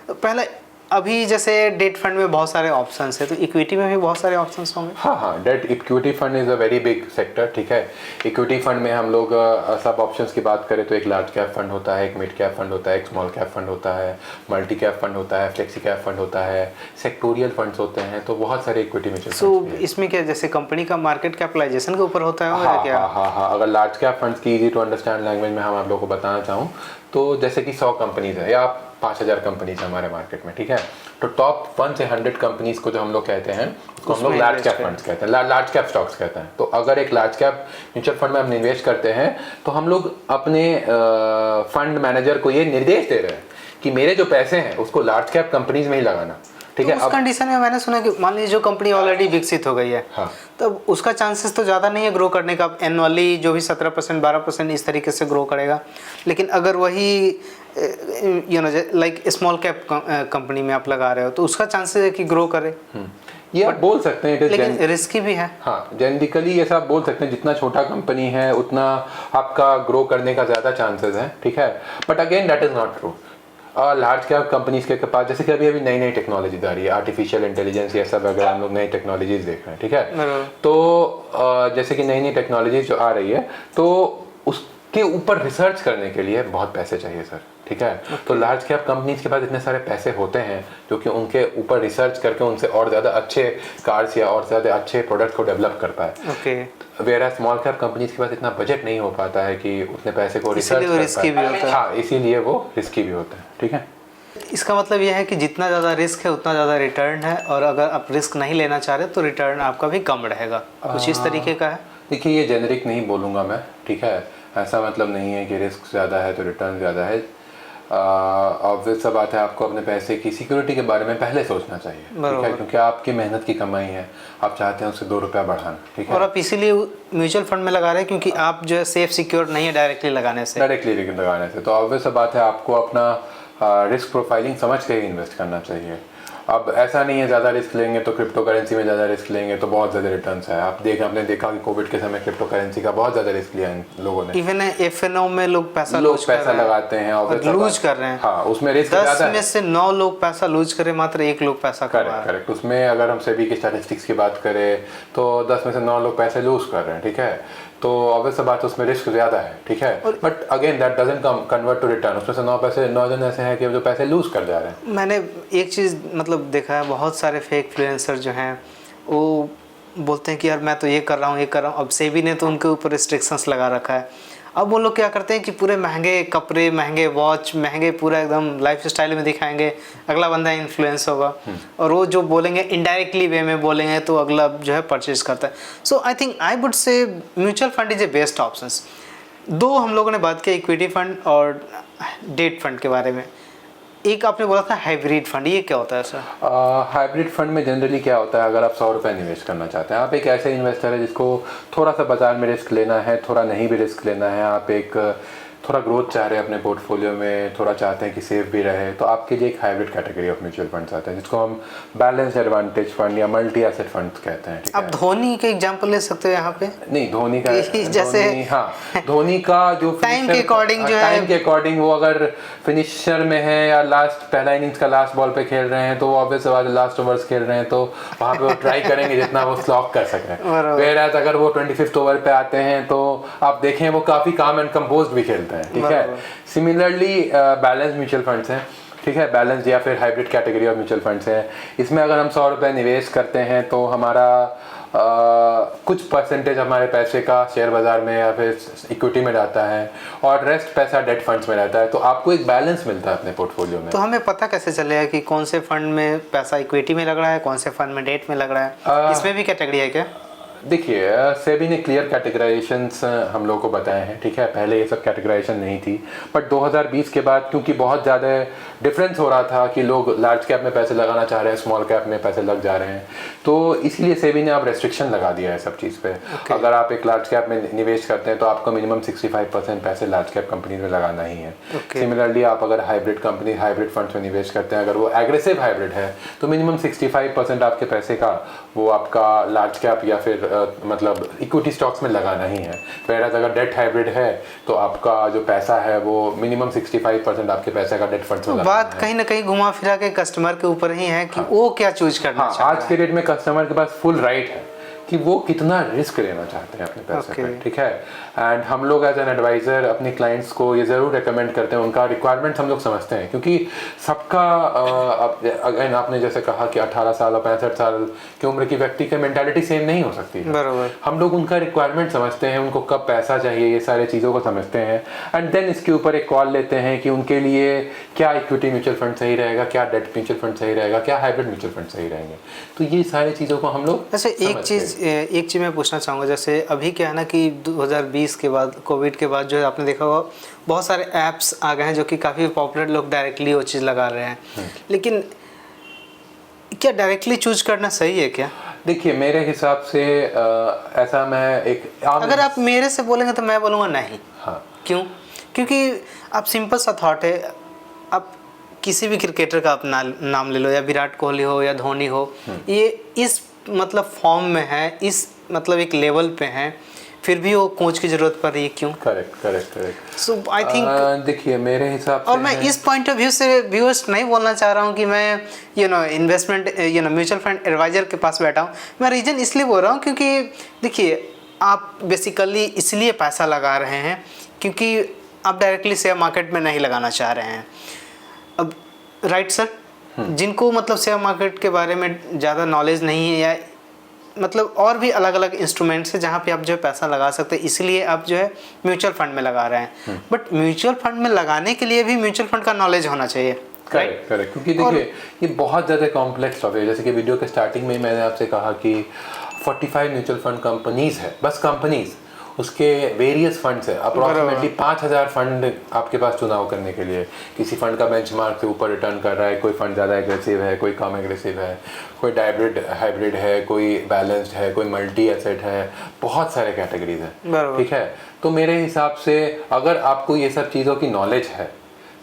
तो पहले अभी जैसे डेट फंड में बहुत सारे ऑप्शंस है, तो इक्विटी में भी बहुत सारे ऑप्शंस होंगे।
हाँ, debt equity fund is a very big sector, ठीक है। इक्विटी फंड में हम लोग सब ऑप्शंस की बात करें तो एक लार्ज कैप फंड होता है, एक मिड कैप फंड होता है, एक स्मॉल कैप फंड होता है, मल्टी कैप फंड होता है, फ्लेक्सी कैप फंड होता है, सेक्टोरियल फंड्स होते हैं। तो बहुत सारे इक्विटी म्यूचुअल फंड्स हैं।
इसमें क्या, जैसे कंपनी का मार्केट कैपिटलाइजेशन के ऊपर होता है क्या?
हाँ। अगर लार्ज कैप फंड्स की इजी टू अंडरस्टैंड लैंग्वेज में हम आप लोगों को बताना चाहूँ तो जैसे कि 100 कंपनीज है या 5000 कंपनीज है हमारे मार्केट में, ठीक है। तो टॉप 1 से 100 कंपनीज को जो हम लोग कहते हैं उसको हम लोग लार्ज कैप फंड्स कहते हैं, लार्ज कैप स्टॉक्स कहते हैं। तो अगर एक लार्ज कैप म्यूचुअल फंड में हम इन्वेस्ट करते हैं तो हम लोग अपने फंड मैनेजर को ये निर्देश दे रहे हैं कि मेरे जो पैसे हैं उसको लार्ज कैप कंपनीज में ही लगाना, ठीक है।
उस कंडीशन में मैंने सुना कि मान लीजिए जो कंपनी ऑलरेडी विकसित हो गई है,
हाँ,
तब उसका चांसेस तो ज़्यादा नहीं है ग्रो करने का, एनुअली जो भी 17% 12% इस तरीके से ग्रो करेगा। लेकिन अगर वही लाइक स्मॉल कैप कंपनी में आप लगा रहे हो तो उसका चांसेस है कि ग्रो करे।
ये आप बोल सकते हैं,
लेकिन रिस्की भी है।
हाँ, जेनेटिकली ये सब बोल सकते हैं, जितना छोटा कंपनी है उतना आपका ग्रो करने का ज़्यादा चांसेस है, ठीक है। But again that is not true. Large cap companies के पास जैसे कि अभी नई टेक्नोलॉजी आ रही है, आर्टिफिशियल इंटेलिजेंस, ये सब अगर हम लोग नई टेक्नोलॉजीज देख रहे हैं, ठीक है। तो जैसे कि नई टेक्नोलॉजीज जो आ रही है तो उसके ऊपर रिसर्च करने के लिए बहुत पैसे चाहिए सर, ठीक है। तो लार्ज कैप कंपनीज के पास इतने सारे पैसे होते हैं जो कि उनके ऊपर रिसर्च करके उनसे और ज़्यादा अच्छे कार्स या और ज़्यादा अच्छे प्रोडक्ट को डेवलप कर पाए।
Okay.
Where small cap companies के पास इतना बजट नहीं हो पाता है कि उतने पैसे को रिसर्च कर पाए।
रिस्की भी होता है।
हाँ, इसीलिए वो रिस्की भी होता है, ठीक है।
इसका मतलब यह है कि जितना ज़्यादा रिस्क है उतना ज़्यादा रिटर्न है, और अगर आप रिस्क नहीं लेना चाह रहे तो रिटर्न आपका भी कम रहेगा, कुछ इस तरीके का है।
देखिए, ये जेनरिक नहीं बोलूँगा मैं, ठीक है। ऐसा मतलब नहीं है कि रिस्क ज़्यादा है तो रिटर्न ज़्यादा है। ऑब्वियस सा बात है, आपको अपने पैसे की सिक्योरिटी के बारे में पहले सोचना चाहिए, ठीक है, क्योंकि आपकी मेहनत की कमाई है, आप चाहते हैं उससे 2 रुपया बढ़ाना, ठीक है।
और आप इसीलिए म्यूचुअल फंड में लगा रहे हैं क्योंकि आप जो है सेफ सिक्योर नहीं है डायरेक्टली लगाने से।
तो ऑब्वियस सा बात है, आपको अपना रिस्क प्रोफाइलिंग समझ के ही इन्वेस्ट करना चाहिए। अब ऐसा नहीं है ज़्यादा रिस्क लेंगे तो क्रिप्टो करेंसी में ज़्यादा रिस्क लेंगे तो बहुत ज़्यादा रिटर्न्स है। आपने देखा कि कोविड के समय क्रिप्टो करेंसी का बहुत ज़्यादा रिस्क लिया इन लोगों ने।
इवन एफएनओ में लोग पैसा
लगाते हैं और
लूज कर रहे हैं।
हाँ, उसमें रिस्क ज़्यादा है।
10 में से 9 लोग पैसा लूज करे, मात्र 1 लोग पैसा कमा रहा है।
करेक्ट। उसमें अगर हम सेबी की स्टैटिस्टिक्स की बात करें तो 10 में से 9 लोग पैसे लूज कर रहे हैं, ठीक है। तो ऑब्वियस बात है, उसमें रिस्क ज़्यादा है, ठीक है। But again that doesn't convert to return. उसमें से 9 जन ऐसे हैं कि जो पैसे लूज कर जा रहे हैं।
मैंने एक चीज़ मतलब देखा है, बहुत सारे फेक इन्फ्लुएंसर जो हैं वो बोलते हैं कि यार मैं तो ये कर रहा हूँ। अब सेबी ने तो उनके ऊपर रिस्ट्रिक्शंस लगा रखा है। अब वो लोग क्या करते हैं कि पूरे महंगे कपड़े, महंगे वॉच, महंगे पूरा एकदम लाइफ स्टाइल में दिखाएंगे, अगला बंदा इन्फ्लुएंस होगा और वो जो बोलेंगे इनडायरेक्टली वे में बोलेंगे तो अगला जो है परचेज करता है। So I think I would say mutual fund is a best options. 2 हम लोगों ने बात की, इक्विटी फंड और डेट फंड के बारे में। एक आपने बोला था हाइब्रिड फंड, ये क्या होता है सर?
हाइब्रिड फंड में जनरली क्या होता है, अगर आप 100 रुपये इन्वेस्ट करना चाहते हैं, आप एक ऐसे इन्वेस्टर है जिसको थोड़ा सा बाजार में रिस्क लेना है, थोड़ा नहीं भी रिस्क लेना है, आप एक थोड़ा ग्रोथ चाह रहे हैं अपने पोर्टफोलियो में, थोड़ा चाहते हैं कि सेफ भी रहे, तो आपके लिए एक hybrid category of mutual funds आते हैं जिसको हम बैलेंस एडवांटेज फंड या मल्टी एसेट फंड्स कहते हैं।
आप धोनी का एग्जांपल ले सकते हो यहाँ पे?
नहीं, धोनी का
जैसे
धोनी का जो
टाइम के अकॉर्डिंग जो है,
टाइम के अकॉर्डिंग वो अगर फिनिशर में है या पहला इनिंग्स का लास्ट बॉल पे खेल रहे हैं तो वो ऑब्वियस बात है लास्ट ओवर्स खेल रहे हैं तो वहाँ पे वो ट्राई करेंगे जितना वो स्लॉक कर सकें। वेयरएज अगर वो 25th ओवर पे आते हैं तो आप देखें वो काफ़ी काम एंड कंपोज्ड भी खेलते हैं, ठीक है। सिमिलरली बैलेंस म्यूचुअल फंड्स हैं, ठीक है, बैलेंस या फिर hybrid category of mutual funds हैं। इसमें अगर हम 100 रुपये निवेश करते हैं तो हमारा कुछ परसेंटेज हमारे पैसे का शेयर बाजार में या फिर इक्विटी में जाता है और रेस्ट पैसा डेट फंड्स में रहता है, तो आपको एक बैलेंस मिलता है अपने पोर्टफोलियो में।
तो हमें पता कैसे चलेगा कि कौन से फंड में पैसा इक्विटी में लग रहा है, कौन से फंड में डेट में लग रहा है? इसमें भी कैटेगरी है क्या?
देखिए सेबी ने क्लियर कैटेगराइजेशंस हम लोग को बताए हैं, ठीक है। पहले ये सब कैटेगराइजेशन नहीं थी, बट 2020 के बाद क्योंकि बहुत ज़्यादा डिफरेंस हो रहा था कि लोग लार्ज कैप में पैसे लगाना चाह रहे हैं, स्मॉल कैप में पैसे लग जा रहे हैं, तो इसलिए सेबी ने अब रेस्ट्रिक्शन लगा दिया है सब चीज़ पे। अगर आप एक लार्ज कैप में निवेश करते हैं तो आपको मिनिमम 65% पैसे लार्ज कैप कंपनी में लगाना ही है। सिमिलरली आप अगर हाइब्रिड कंपनी, हाइब्रिड फंड्स में निवेश करते हैं, अगर वो एग्रेसिव हाइब्रिड है तो मिनिमम 65% आपके पैसे का वो आपका लार्ज कैप या फिर मतलब इक्विटी स्टॉक्स में लगाना ही है। वैराज अगर डेट हाइब्रिड है तो आपका जो पैसा है वो मिनिमम 65% आपके पैसे का डेट फंड्स में
बात कहीं ना कहीं घुमा फिरा के कस्टमर के ऊपर ही है कि वो क्या चूज करना चाहता है।
आज के डेट में कस्टमर के पास फुल राइट है कि वो कितना रिस्क लेना चाहते हैं अपने पैसे पे, ठीक है। एंड हम लोग एज एन एडवाइज़र अपने क्लाइंट्स को ये ज़रूर रिकमेंड करते हैं, उनका रिक्वायरमेंट्स हम लोग समझते हैं, क्योंकि सबका अगेन आपने जैसे कहा कि 18 साल और 65 साल की उम्र की व्यक्ति की मेंटालिटी सेम नहीं हो सकती है।
बराबर।
हम लोग उनका रिक्वायरमेंट समझते हैं, उनको कब पैसा चाहिए, ये सारी चीज़ों को समझते हैं, एंड देन इसके ऊपर एक कॉल लेते हैं कि उनके लिए क्या इक्विटी म्यूचुअल फंड सही रहेगा, क्या डेट म्यूचुअल फंड सही रहेगा, क्या हाइब्रिड म्यूचुअल फंड सही रहेंगे। तो ये सारी चीज़ों को हम लोग
अच्छा एक चीज़ मैं पूछना चाहूँगा, जैसे अभी क्या है ना कि 2020 के बाद, कोविड के बाद जो है आपने देखा होगा बहुत सारे ऐप्स आ गए हैं जो कि काफ़ी पॉपुलर, लोग डायरेक्टली वो चीज़ लगा रहे हैं, लेकिन क्या डायरेक्टली चूज करना सही है क्या?
देखिए मेरे हिसाब से ऐसा मैं
अगर आप मेरे से बोलेंगे तो मैं बोलूँगा नहीं।
हाँ।
क्यों? क्योंकि आप सिंपल सा थॉट है, आप किसी भी क्रिकेटर का अपना नाम ले लो, या विराट कोहली हो या धोनी हो, ये इस मतलब फॉर्म में है, इस मतलब एक लेवल पे हैं, फिर भी वो कोच की जरूरत पड़ रही है, क्यों?
करेक्ट।
सो आई थिंक
देखिए मेरे हिसाब से,
और मैं इस पॉइंट ऑफ व्यू से व्यूअर्स नहीं बोलना चाह रहा हूँ कि मैं इन्वेस्टमेंट म्यूचुअल फंड एडवाइजर के पास बैठा हूँ। मैं रीज़न इसलिए बोल रहा हूँ क्योंकि देखिए आप बेसिकली इसलिए पैसा लगा रहे हैं क्योंकि आप डायरेक्टली शेयर मार्केट में नहीं लगाना चाह रहे हैं। अब राइट सर, जिनको मतलब शेयर मार्केट के बारे में ज़्यादा नॉलेज नहीं है, या मतलब और भी अलग अलग इंस्ट्रूमेंट्स है जहाँ पे आप जो है पैसा लगा सकते हैं, इसलिए आप जो है म्यूचुअल फंड में लगा रहे हैं। बट म्यूचुअल फंड में लगाने के लिए भी म्यूचुअल फंड का नॉलेज होना चाहिए।
करेक्ट क्योंकि देखिए ये बहुत ज़्यादा कॉम्प्लेक्स टॉपिक है। जैसे कि वीडियो के स्टार्टिंग में मैंने आपसे कहा कि 45 म्यूचुअल फंड कंपनीज है, बस कंपनीज, उसके वेरियस फंड्स है, अप्रॉक्सीमेटली 5000 फंड आपके पास चुनाव करने के लिए। किसी फंड का बेंचमार्क से ऊपर रिटर्न कर रहा है, कोई फंड ज़्यादा एग्रेसिव है, कोई कम एग्रेसिव है, कोई हाइब्रिड है, कोई बैलेंस्ड है, कोई मल्टी एसेट है, बहुत सारे कैटेगरीज हैं, ठीक है। तो मेरे हिसाब से अगर आपको ये सब चीज़ों की नॉलेज है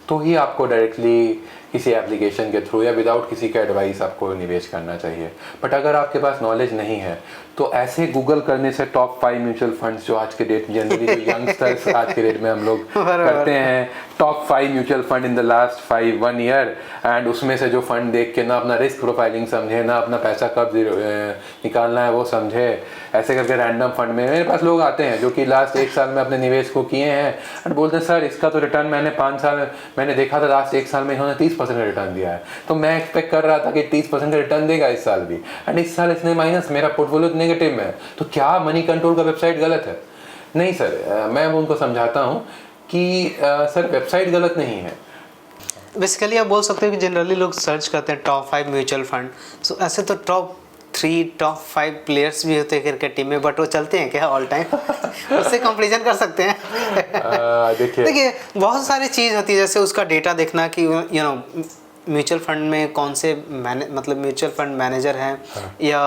तो ही आपको डायरेक्टली किसी एप्लीकेशन के थ्रू या विदाउट किसी का एडवाइस आपको निवेश करना चाहिए। बट अगर आपके पास नॉलेज नहीं है तो ऐसे गूगल करने से टॉप 5 म्यूचुअल फंड्स जो आज के डेट में जनरली जो यंगस्टर्स आज के डेट में हम लोग करते हैं, top 5 mutual fund in the last 1 year, and उसमें से जो फंड देख के ना अपना रिस्क प्रोफाइलिंग समझे, ना अपना पैसा कब निकालना है वो समझे, ऐसे करके रैंडम फंड में मेरे पास लोग आते हैं जो कि लास्ट 1 साल में अपने निवेश को किए हैं एंड बोलते हैं सर इसका तो रिटर्न मैंने 5 साल मैंने देखा था, लास्ट 1 साल में इन्होंने 30% का रिटर्न दिया है, तो मैं एक्सपेक्ट कर रहा था कि 30% का रिटर्न देगा इस साल भी, एंड इस साल इसने माइनस, मेरा पोर्टफोलियो नेगेटिव में है, तो क्या मनी कंट्रोल का वेबसाइट गलत है? नहीं सर, मैं उनको समझाता हूँ कि सर वेबसाइट गलत नहीं है।
बेसिकली आप बोल सकते हो कि जनरली लोग सर्च करते हैं टॉप 5 म्यूचुअल फंड, सो ऐसे तो टॉप 3 टॉप 5 प्लेयर्स भी होते हैं क्रिकेट टीम में, बट वो चलते हैं क्या ऑल टाइम? उससे कंपैरिजन कर सकते हैं। देखिए बहुत सारी चीज़ होती है, जैसे उसका डेटा देखना कि म्यूचुअल फंड में कौन से मतलब म्यूचुअल फंड मैनेजर हैं, या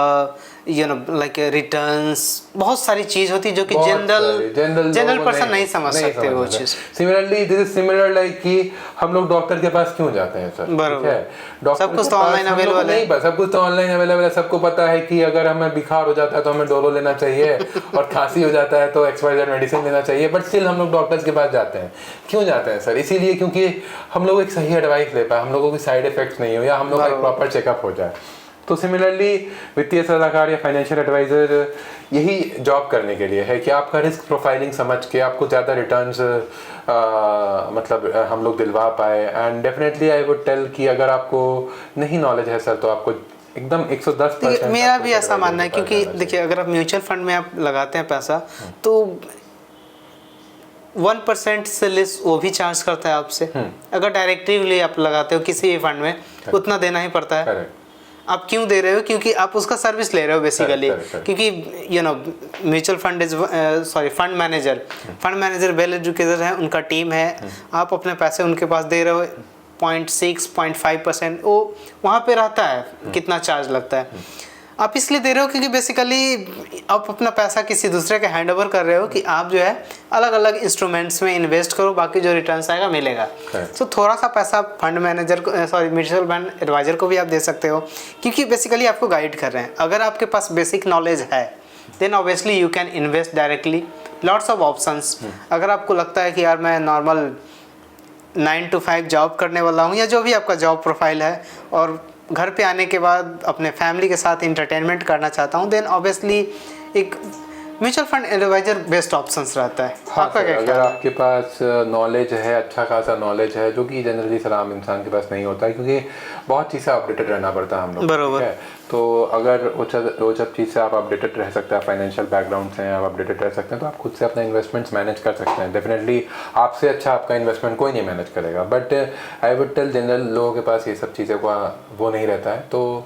लाइक रिटर्न्स, बहुत सारी चीज होती है जो कि जनरल पर्सन नहीं समझ सकते वो चीज।
Similarly this is similar like कि हम लोग डॉक्टर के पास क्यों जाते हैं सर?
बराबर, सब कुछ तो ऑनलाइन अवेलेबल है,
सब कुछ तो ऑनलाइन अवेलेबल है, सबको पता है कि अगर हमें बुखार हो जाता है तो हमें डोलो लेना चाहिए और खांसी हो जाता है तो XYZ मेडिसिन लेना चाहिए, बट स्टिल हम लोग डॉक्टर्स के पास जाते हैं। क्यों जाते हैं सर? इसीलिए क्योंकि हम लोग एक सही एडवाइस ले पाए, हम लोगों की साइड इफेक्ट्स नहीं हो, या हम लोग का प्रॉपर चेकअप हो जाए। तो सिमिलरली वित्तीय सलाहकार या फाइनेंशियल एडवाइज़र यही जॉब करने के लिए है कि आपका रिस्क प्रोफाइलिंग समझ के आपको ज़्यादा रिटर्न्स मतलब हम लोग दिलवा पाए। And definitely I would tell कि अगर आपको नहीं नॉलेज है सर तो आपको एकदम 110%।
मेरा भी ऐसा मानना है, क्योंकि देखिए अगर आप म्यूचुअल फंड में आप लगाते हैं पैसा तो 1% से लेस वो भी चार्ज करता है आपसे। अगर डायरेक्टली आप लगाते हो किसी भी फंड में उतना देना ही पड़ता है। आप क्यों दे रहे हो, क्योंकि आप उसका सर्विस ले रहे हो बेसिकली। क्योंकि mutual fund is fund manager well educated है, उनका टीम है, आप अपने पैसे उनके पास दे रहे हो 0.6-0.5% वो वहाँ पे रहता है कितना चार्ज लगता है। आप इसलिए दे रहे हो क्योंकि बेसिकली आप अपना पैसा किसी दूसरे के हैंड ओवर कर रहे हो कि आप जो है अलग अलग इंस्ट्रूमेंट्स में इन्वेस्ट करो, बाकी जो रिटर्न्स आएगा मिलेगा। तो थोड़ा सा पैसा फंड मैनेजर को म्यूचुअल फंड एडवाइजर को भी आप दे सकते हो, क्योंकि बेसिकली आपको गाइड कर रहे हैं। अगर आपके पास बेसिक नॉलेज है then obviously you can invest directly, lots of options. अगर आपको लगता है कि यार मैं नॉर्मल 9 to 5 जॉब करने वाला हूँ, या जो भी आपका जॉब प्रोफाइल है, और घर पे आने के बाद अपने फैमिली के साथ इंटरटेनमेंट करना चाहता हूँ, देन ऑब्वियसली एक mutual fund advisor best options रहता है। आपका क्या
अगर आपके पास नॉलेज है, अच्छा खासा नॉलेज है, जो कि जनरली सर आम इंसान के पास नहीं होता है, क्योंकि बहुत चीज़ से अपडेटेड रहना पड़ता है हम लोग,
बरोबर
है। तो अगर वो सब चीज़ से आप अपडेटेड रह सकते हैं, फाइनेंशियल बैकग्राउंड से आप अपडेटेड रह सकते हैं, तो आप खुद से अपना इन्वेस्टमेंट्स मैनेज कर सकते हैं। डेफिनेटली आपसे अच्छा आपका इन्वेस्टमेंट कोई नहीं मैनेज करेगा, but I would tell general लोगों के पास ये सब चीज़ें का वो नहीं रहता है, तो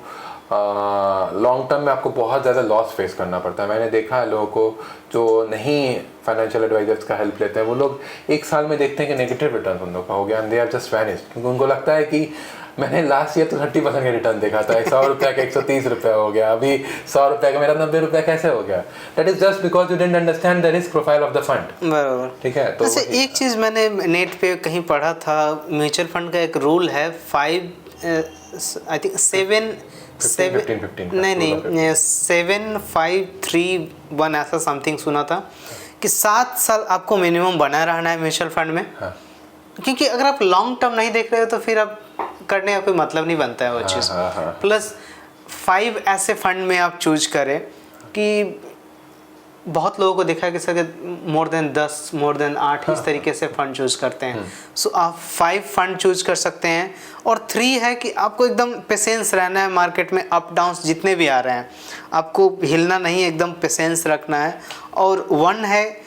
लॉन्ग टर्म में आपको बहुत ज़्यादा लॉस फेस करना पड़ता है। मैंने देखा है लोगों को जो नहीं फाइनेंशियल एडवाइजर्स का हेल्प लेते हैं, वो लोग 1 साल में देखते हैं कि नेगेटिव रिटर्न उन लोग का हो गया, and they are just vanished, क्योंकि उनको लगता है कि मैंने लास्ट ईयर तो 30% का रिटर्न देखा था, 100 रुपये का 130 रुपये हो गया, अभी 100 रुपये का मेरा 90 रुपये कैसे हो गया? That is just because you didn't understand the risk profile of the fund.
बराबर,
ठीक है। तो
अच्छा, एक चीज़ मैंने नेट पे कहीं पढ़ा था, म्यूचुअल फंड का एक रूल है 7-5-3-1 ऐसा समथिंग सुना था कि 7 साल आपको मिनिमम बना रहना है म्यूचुअल फंड में। हाँ। क्योंकि अगर आप लॉन्ग टर्म नहीं देख रहे हो तो फिर आप करने का कोई मतलब नहीं बनता है वो चीज़। प्लस 5 ऐसे फंड में आप चूज करें कि बहुत लोगों को देखा है कि sir more than 10 more than 8 इस तरीके से फंड चूज करते हैं। सो आप 5 फंड चूज कर सकते हैं, और 3 है कि आपको एकदम पेशेंस रहना है मार्केट में, अप डाउन्स जितने भी आ रहे हैं आपको हिलना नहीं, एकदम पेशेंस रखना है। और 1 है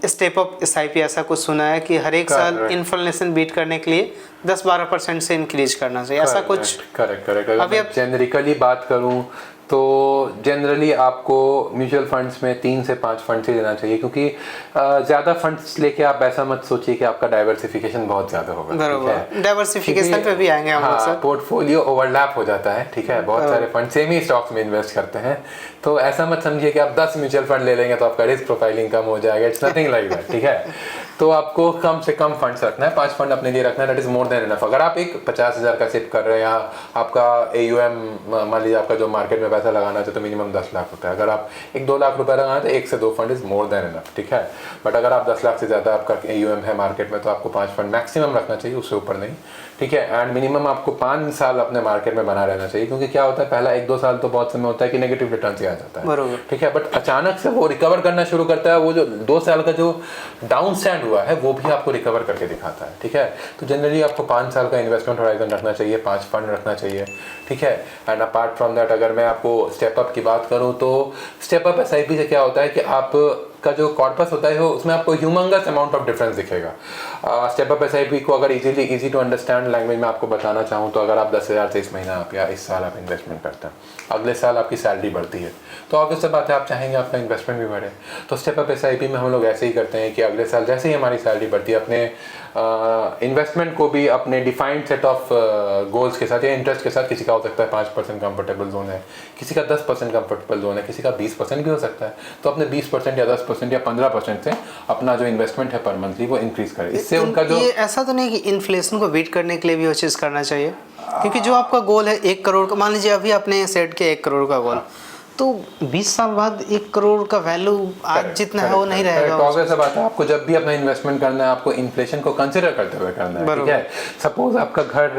स्टेप अप SIP, ऐसा कुछ सुना है कि हर एक साल इन्फ्लेशन बीट करने के लिए 10-12% से इंक्रीज करना चाहिए, ऐसा कुछ।
करेक्ट। अभी आप जेनरिकली बात करूं तो जनरली आपको म्यूचुअल फंड्स में 3 से 5 फंड्स ही लेना चाहिए, क्योंकि ज़्यादा फंड्स लेके आप ऐसा मत सोचिए कि आपका डाइवर्सिफिकेशन बहुत ज़्यादा होगा।
बराबर, डाइवर्सिफिकेशन पे भी आएंगे हम लोग सर।
पोर्टफोलियो ओवरलैप हो जाता है, ठीक है, बहुत सारे फंड सेम ही स्टॉक्स में इन्वेस्ट करते हैं, तो ऐसा मत समझिए कि आप 10 म्यूचुअल फंड ले लेंगे तो आपका रिस्क प्रोफाइलिंग कम हो जाएगा। इट्स नथिंग लाइक दैट, ठीक है। तो आपको कम से कम फंड्स रखना है, 5 फंड अपने लिए रखना है, that is more than enough. अगर आप एक 50,000 का सिप कर रहे हैं, या आपका AUM मान लीजिए आपका जो मार्केट में पैसा लगाना चाहिए तो मिनिमम 10 लाख रुपए, अगर आप 1-2 लाख रुपए लगाना तो 1 से 2 fund is more than enough, ठीक है। बट अगर आप 10 लाख से ज़्यादा आपका AUM है मार्केट में तो आपको 5 फंड मैक्सिमम रखना चाहिए, उससे ऊपर नहीं, ठीक है। एंड मिनिमम आपको 5 साल अपने मार्केट में बना रहना चाहिए, क्योंकि क्या होता है पहला 1-2 साल तो बहुत समय होता है कि नेगेटिव रिटर्न से आ जाता है, ठीक है, बट अचानक से वो रिकवर करना शुरू करता है। वो जो 2 साल का जो डाउन स्टैंड हुआ है वो भी आपको रिकवर करके दिखाता है, ठीक है। तो जनरली आपको 5 साल का इन्वेस्टमेंट होराइजन रखना चाहिए, 5 फंड रखना चाहिए, ठीक है। एंड अपार्ट फ्रॉम दैट अगर मैं आपको स्टेप अप की बात करूं तो स्टेप अप SIP से क्या होता है कि आप का जो कॉर्पस होता है उसमें आपको ह्यूमंगस अमाउंट ऑफ डिफरेंस दिखेगा। स्टेप अप SIP को अगर इजी टू अंडरस्टैंड लैंग्वेज में आपको बताना चाहूँ तो अगर आप 10,000 से इस महीना आप या इस साल आप इन्वेस्टमेंट करते हैं, अगले साल आपकी सैलरी बढ़ती है, तो ऑब्वियस सी बात है आप चाहेंगे आपका इन्वेस्टमेंट भी बढ़े। तो स्टेप अप SIP में हम लोग ऐसे ही करते हैं कि अगले साल जैसे ही हमारी सैलरी बढ़ती है अपने इन्वेस्टमेंट को भी अपने डिफाइंड सेट ऑफ गोल्स के साथ या इंटरेस्ट के साथ, किसी का हो सकता है 5% कंफर्टेबल जोन है, किसी का 10% कंफर्टेबल जोन है, किसी का 20% भी हो सकता है, तो अपने 20% या 10% या 15% से अपना जो इन्वेस्टमेंट है पर मंथली वो इंक्रीज करे। इससे उनका जो
ये ऐसा तो नहीं कि इन्फ्लेशन को बीट करने के लिए भी वो चीज़ करना चाहिए, क्योंकि जो आपका गोल है 1 करोड़ का, मान लीजिए अभी आपने सेट किया 1 करोड़ का गोल, तो 20 साल बाद 1 करोड़ का वैल्यू आज जितना है वो नहीं रहेगा।
तो ऑब्वियस बात है आपको जब भी अपना इन्वेस्टमेंट करना है आपको इन्फ्लेशन को कंसिडर करते हुए करना है, ठीक है। सपोज आपका घर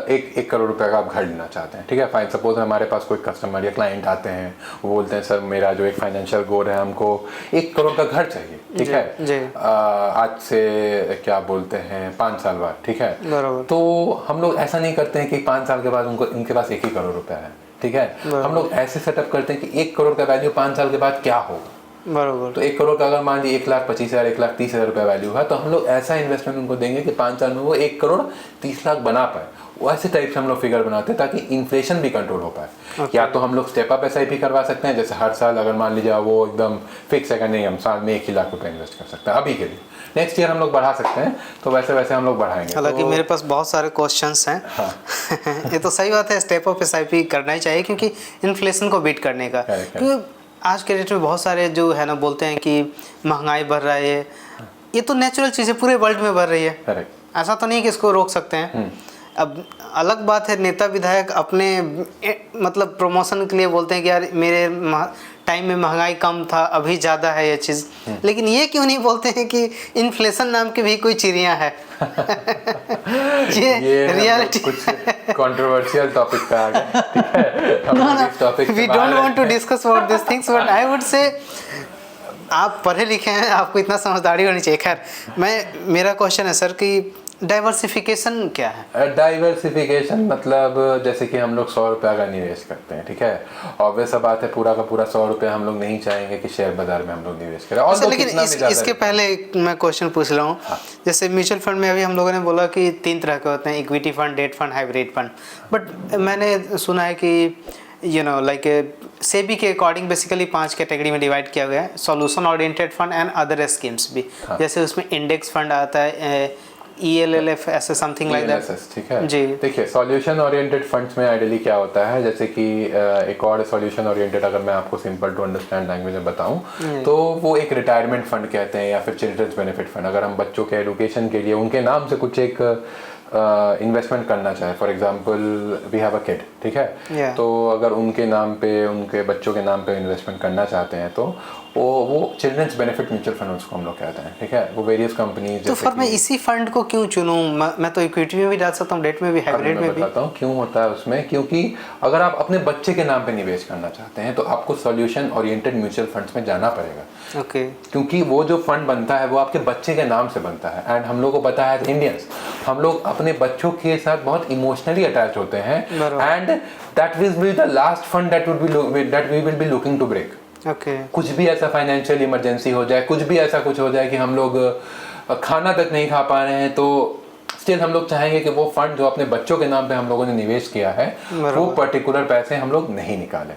1 करोड़ रुपए का आप घर लेना चाहते हैं, ठीक है, फाइन। सपोज हमारे पास कोई कस्टमर या क्लाइंट आते हैं, वो बोलते हैं सर मेरा जो एक फाइनेंशियल गोल है हमको 1 करोड़ का घर चाहिए, ठीक है, आज से क्या बोलते हैं 5 साल बाद, ठीक है। तो हम लोग ऐसा नहीं करते हैं कि 5 साल के बाद उनको इनके पास 1 ही करोड़ रुपया है, ठीक है। हम लोग ऐसे सेटअप करते हैं कि 1 करोड़ का वैल्यू 5 साल के बाद क्या होगा।
बराबर।
तो 1 करोड़ का अगर मान लीजिए 1,25,000 1,30,000 रुपये वैल्यू है, तो हम लोग ऐसा इन्वेस्टमेंट उनको देंगे कि 5 साल में वो 1 करोड़ 30 लाख बना पाए। वैसे टाइप से हम लोग फिगर बनाते हैं ताकि इन्फ्लेशन भी कंट्रोल हो पाए। या तो हम लोग स्टेप अप SIP करवा सकते हैं, जैसे हर साल अगर मान लीजिए वो एकदम फिक्स है कि नहीं हम साल में 1 ही लाख रुपए इन्वेस्ट कर सकते हैं अभी के लिए, नेक्स्ट ईयर हम लोग बढ़ा सकते हैं, तो वैसे वैसे हम लोग बढ़ाएंगे।
हालांकि मेरे पास बहुत सारे क्वेश्चंस हैं।
हाँ।
ये तो सही बात है, स्टेप अप SIP करना ही चाहिए क्योंकि इन्फ्लेशन को बीट करने का। क्योंकि आज के डेट में बहुत सारे जो है ना बोलते हैं कि महंगाई बढ़ रहा है, ये तो नेचुरल चीज़ है, पूरे वर्ल्ड में बढ़ रही है। ऐसा तो नहीं कि इसको रोक सकते हैं। अब अलग बात है नेता विधायक अपने मतलब प्रमोशन के लिए बोलते हैं कि यार मेरे टाइम में महंगाई कम था, अभी ज़्यादा है ये चीज़, लेकिन ये क्यों नहीं बोलते हैं कि इन्फ्लेशन नाम की भी कोई चिड़िया है। ये रियलिटी।
कुछ कंट्रोवर्शियल टॉपिक पे आ गए, ठीक है।
We don't want to discuss about this things, but I would say आप पढ़े लिखे हैं, आपको इतना समझदारी होनी चाहिए। खैर मेरा क्वेश्चन है सर कि डाइवर्सिफिकेशन क्या है?
डाइवर्सिफिकेशन मतलब जैसे कि हम लोग 100 रुपये का निवेश करते हैं, ठीक है, ऑब्वियस सा बात है पूरा का पूरा 100 रुपये हम लोग नहीं चाहेंगे कि शेयर बाजार में हम लोग निवेश करें। और
लेकिन इसके पहले मैं क्वेश्चन पूछ रहा हूँ। हाँ। जैसे म्यूचुअल फंड में अभी हम लोगों ने बोला कि 3 तरह के होते हैं, equity fund, debt fund, hybrid fund, but मैंने सुना है कि लाइक सेबी के अकॉर्डिंग बेसिकली 5 कैटेगरी में डिवाइड किया गया है, solution oriented fund and other schemes भी। हाँ। जैसे उसमें इंडेक्स फंड आता है, ELLF ऐसे समथिंग लाइक दैट,
ठीक है जी। देखिए सॉल्यूशन ओरिएंटेड फंड्स में आइडियली क्या होता है, जैसे कि एक और सॉल्यूशन ओरिएंटेड अगर मैं आपको सिंपल टू अंडरस्टैंड लैंग्वेज में बताऊं तो वो एक रिटायरमेंट फंड कहते हैं या फिर चिल्ड्रंस बेनिफिट फंड। अगर हम बच्चों के एजुकेशन के लिए उनके नाम से कुछ एक इन्वेस्टमेंट करना चाहे, for example we have a kid, ठीक है, तो अगर उनके नाम पे, उनके बच्चों के नाम पे इन्वेस्टमेंट करना चाहते हैं तो वो चिल्ड्रंस बेनिफिट म्यूचुअल फंड उसको हम लोग कहते हैं, ठीक है। वो वेरियस कंपनीज।
तो फिर मैं इसी फंड को क्यों चुनूं? मैं तो इक्विटी में भी डाल सकता हूं, डेट में भी, हाइब्रिड में भी।
बताता हूं क्यों होता है उसमें, क्योंकि अगर आप अपने बच्चे के नाम पे निवेश करना चाहते हैं तो आपको सॉल्यूशन ओरिएंटेड म्यूचुअल फंड्स में जाना पड़ेगा।
ओके।
क्योंकि वो जो फंड बनता है वो आपके बच्चे के नाम से बनता है, एंड हम लोग को पता है इंडियंस, हम लोग अपने बच्चों के साथ बहुत इमोशनली अटैच होते हैं, and that will be the last fund that we will be looking to break. कुछ भी ऐसा फाइनेंशियल इमरजेंसी हो जाए, कुछ भी ऐसा कुछ हो जाए कि हम लोग खाना तक नहीं खा पा रहे हैं, तो स्टिल हम लोग चाहेंगे कि वो फंड जो अपने बच्चों के नाम पे हम लोगों ने निवेश किया है वो पर्टिकुलर पैसे हम लोग नहीं निकालें।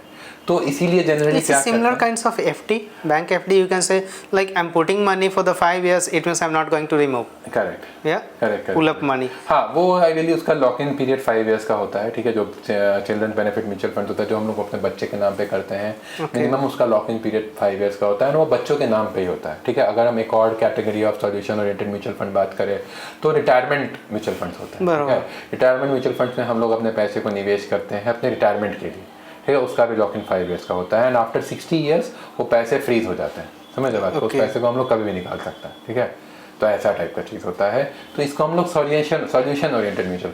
तो इसीलिए जनरली क्या
similar kinds of FD, bank FD, you can say like I'm putting money for the 5 years, it means I'm not going to remove.
Correct.
Yeah.
Correct.
Pull up money.
हाँ, वो आइडियली उसका lock in period 5 years का होता है, ठीक है, जो children benefit mutual fund होता है जो हम लोग अपने बच्चे के नाम पे करते हैं, मिनिमम उसका लॉक इन पीरियड 5 इयर्स का होता है, और वो बच्चों के नाम पे ही होता है, ठीक है। अगर हम एक और category of solution oriented mutual fund बात करें तो रिटायरमेंट म्यूचुअल फंड्स होते हैं, ठीक है। रिटायरमेंट म्यूचुअल फंड्स में हम लोग अपने पैसे को निवेश करते हैं अपने रिटायरमेंट के लिए, ठीक है, उसका भी लॉक इन 5 इयर्स का होता है, एंड आफ्टर 60 इयर्स वो पैसे फ्रीज हो जाते हैं, समझ रहे बात, उस पैसे को हम लोग कभी भी निकाल सकते हैं, ठीक है। तो ऐसा टाइप का चीज़ होता है, तो इसको हम लोग सॉल्यूशन ओरिएंटेड म्यूचुअल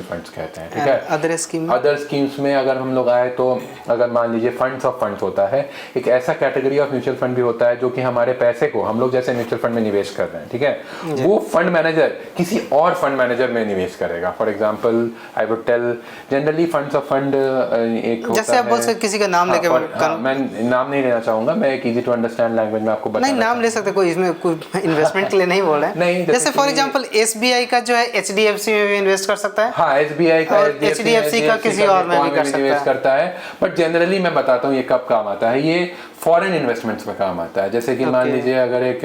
फंड्स कहते हैं, ठीक है। अदर स्कीम्स में अगर हम लोग आए तो अगर मान लीजिए फंड्स ऑफ फंड्स होता है, एक ऐसा कैटेगरी ऑफ म्यूचुअल फंड भी होता है जो कि हमारे पैसे को हम लोग जैसे म्यूचुअल फंड में निवेश कर रहे हैं, ठीक है, वो फंड मैनेजर किसी और फंड मैनेजर में निवेश करेगा। For example I would tell generally funds of fund एक
जैसे आप बोल सकते किसी का नाम लेके,
मैं नाम नहीं लेना चाहूंगा, मैं एक इजी टू अंडरस्टैंड लैंग्वेज में आपको
नहीं नाम ले सकते, कोई इसमें कोई इन्वेस्टमेंट के लिए नहीं बोल रहे हैं।
नहीं,
जैसे फॉर एग्जांपल SBI का जो है HDFC में भी इन्वेस्ट कर सकता है।
हाँ, SBI का
HDFC का किसी और में भी
इन्वेस्ट करता है, बट जनरली मैं बताता हूँ ये कब काम आता है, ये फॉरेन इन्वेस्टमेंट्स में काम आता है। जैसे कि मान लीजिए अगर एक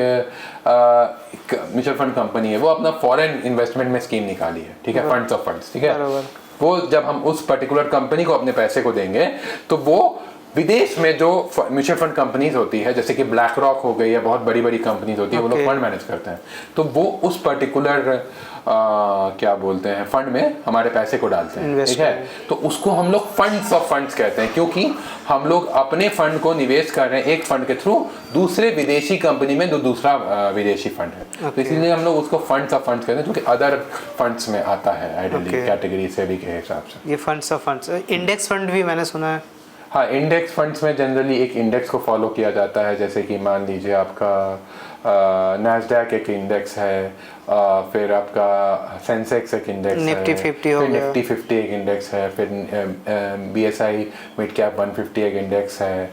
म्यूचुअल फंड कंपनी है, वो अपना फॉरेन इन्वेस्टमेंट में स्कीम निकाली है, ठीक है, फंड्स ऑफ फंड्स, ठीक है, वो जब हम उस पर्टिकुलर कंपनी को अपने पैसे को देंगे तो वो विदेश में जो म्यूचुअल फंड कंपनीज होती है, जैसे कि ब्लैक रॉक हो गई या बहुत बड़ी बड़ी कंपनीज होती है, वो लोग फंड मैनेज करते हैं, तो वो उस पर्टिकुलर क्या बोलते हैं फंड में हमारे पैसे को डालते हैं, ठीक है। तो उसको हम लोग फंड्स ऑफ फंड्स कहते हैं, क्योंकि हम लोग अपने फंड को निवेश कर रहे हैं एक फंड के थ्रू दूसरे विदेशी कंपनी में जो दूसरा विदेशी फंड है, तो इसीलिए हम लोग उसको फंड्स ऑफ फंड्स कहते हैं, जो कि अदर फंड्स में आता है आइडियली कैटेगरी से भी के हिसाब से।
ये funds of funds, index fund भी मैंने सुना है।
हाँ, इंडेक्स फंड्स में जनरली एक इंडेक्स को फॉलो किया जाता है, जैसे कि मान लीजिए आपका नैस्डैक एक इंडेक्स है, फिर आपका सेंसेक्स एक इंडेक्स है,
निफ्टी 50 हो गया,
निफ्टी 50 एक इंडेक्स है, फिर BSI मिड कैप 150 एक इंडेक्स है,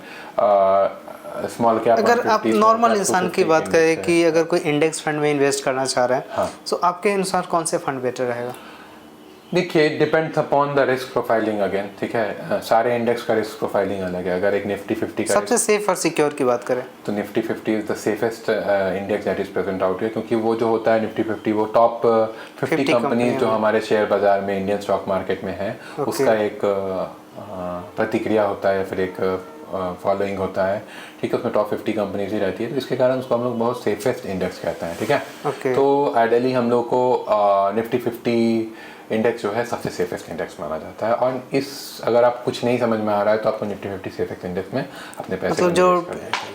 स्मॉल कैप।
अगर आप नॉर्मल इंसान की बात करें कि अगर कोई इंडेक्स फंड में इन्वेस्ट करना चाह रहे हैं, तो आपके अनुसार कौन से फंड बेटर रहेगा?
देखिए depends upon the risk profiling again, ठीक है। सारे इंडेक्स का रिस्क प्रोफाइलिंग अलग है। अगर एक निफ्टी 50 का
सबसे सेफ और सिक्योर की बात करें
तो Nifty 50 is the safest index that is present out here, क्योंकि वो जो होता है निफ्टी 50 वो टॉप 50 कंपनीज जो हमारे शेयर बाजार में इंडियन स्टॉक मार्केट में है उसका एक प्रतिक्रिया होता है, फिर एक फॉलोइंग होता है, ठीक है। उसमें टॉप 50 कंपनीज ही रहती है, तो इसके कारण उसको हम लोग बहुत सेफेस्ट इंडेक्स कहते हैं, ठीक है। तो आइडियली हम लोग को निफ्टी 50 इंडेक्स जो है सबसे सेफेस्ट इंडेक्स माना जाता है। और इस अगर आप कुछ नहीं समझ में आ रहा है तो आपको निफ्टी 50 सेफेक्ट इंडेक्स में अपने पैसे
मतलब जो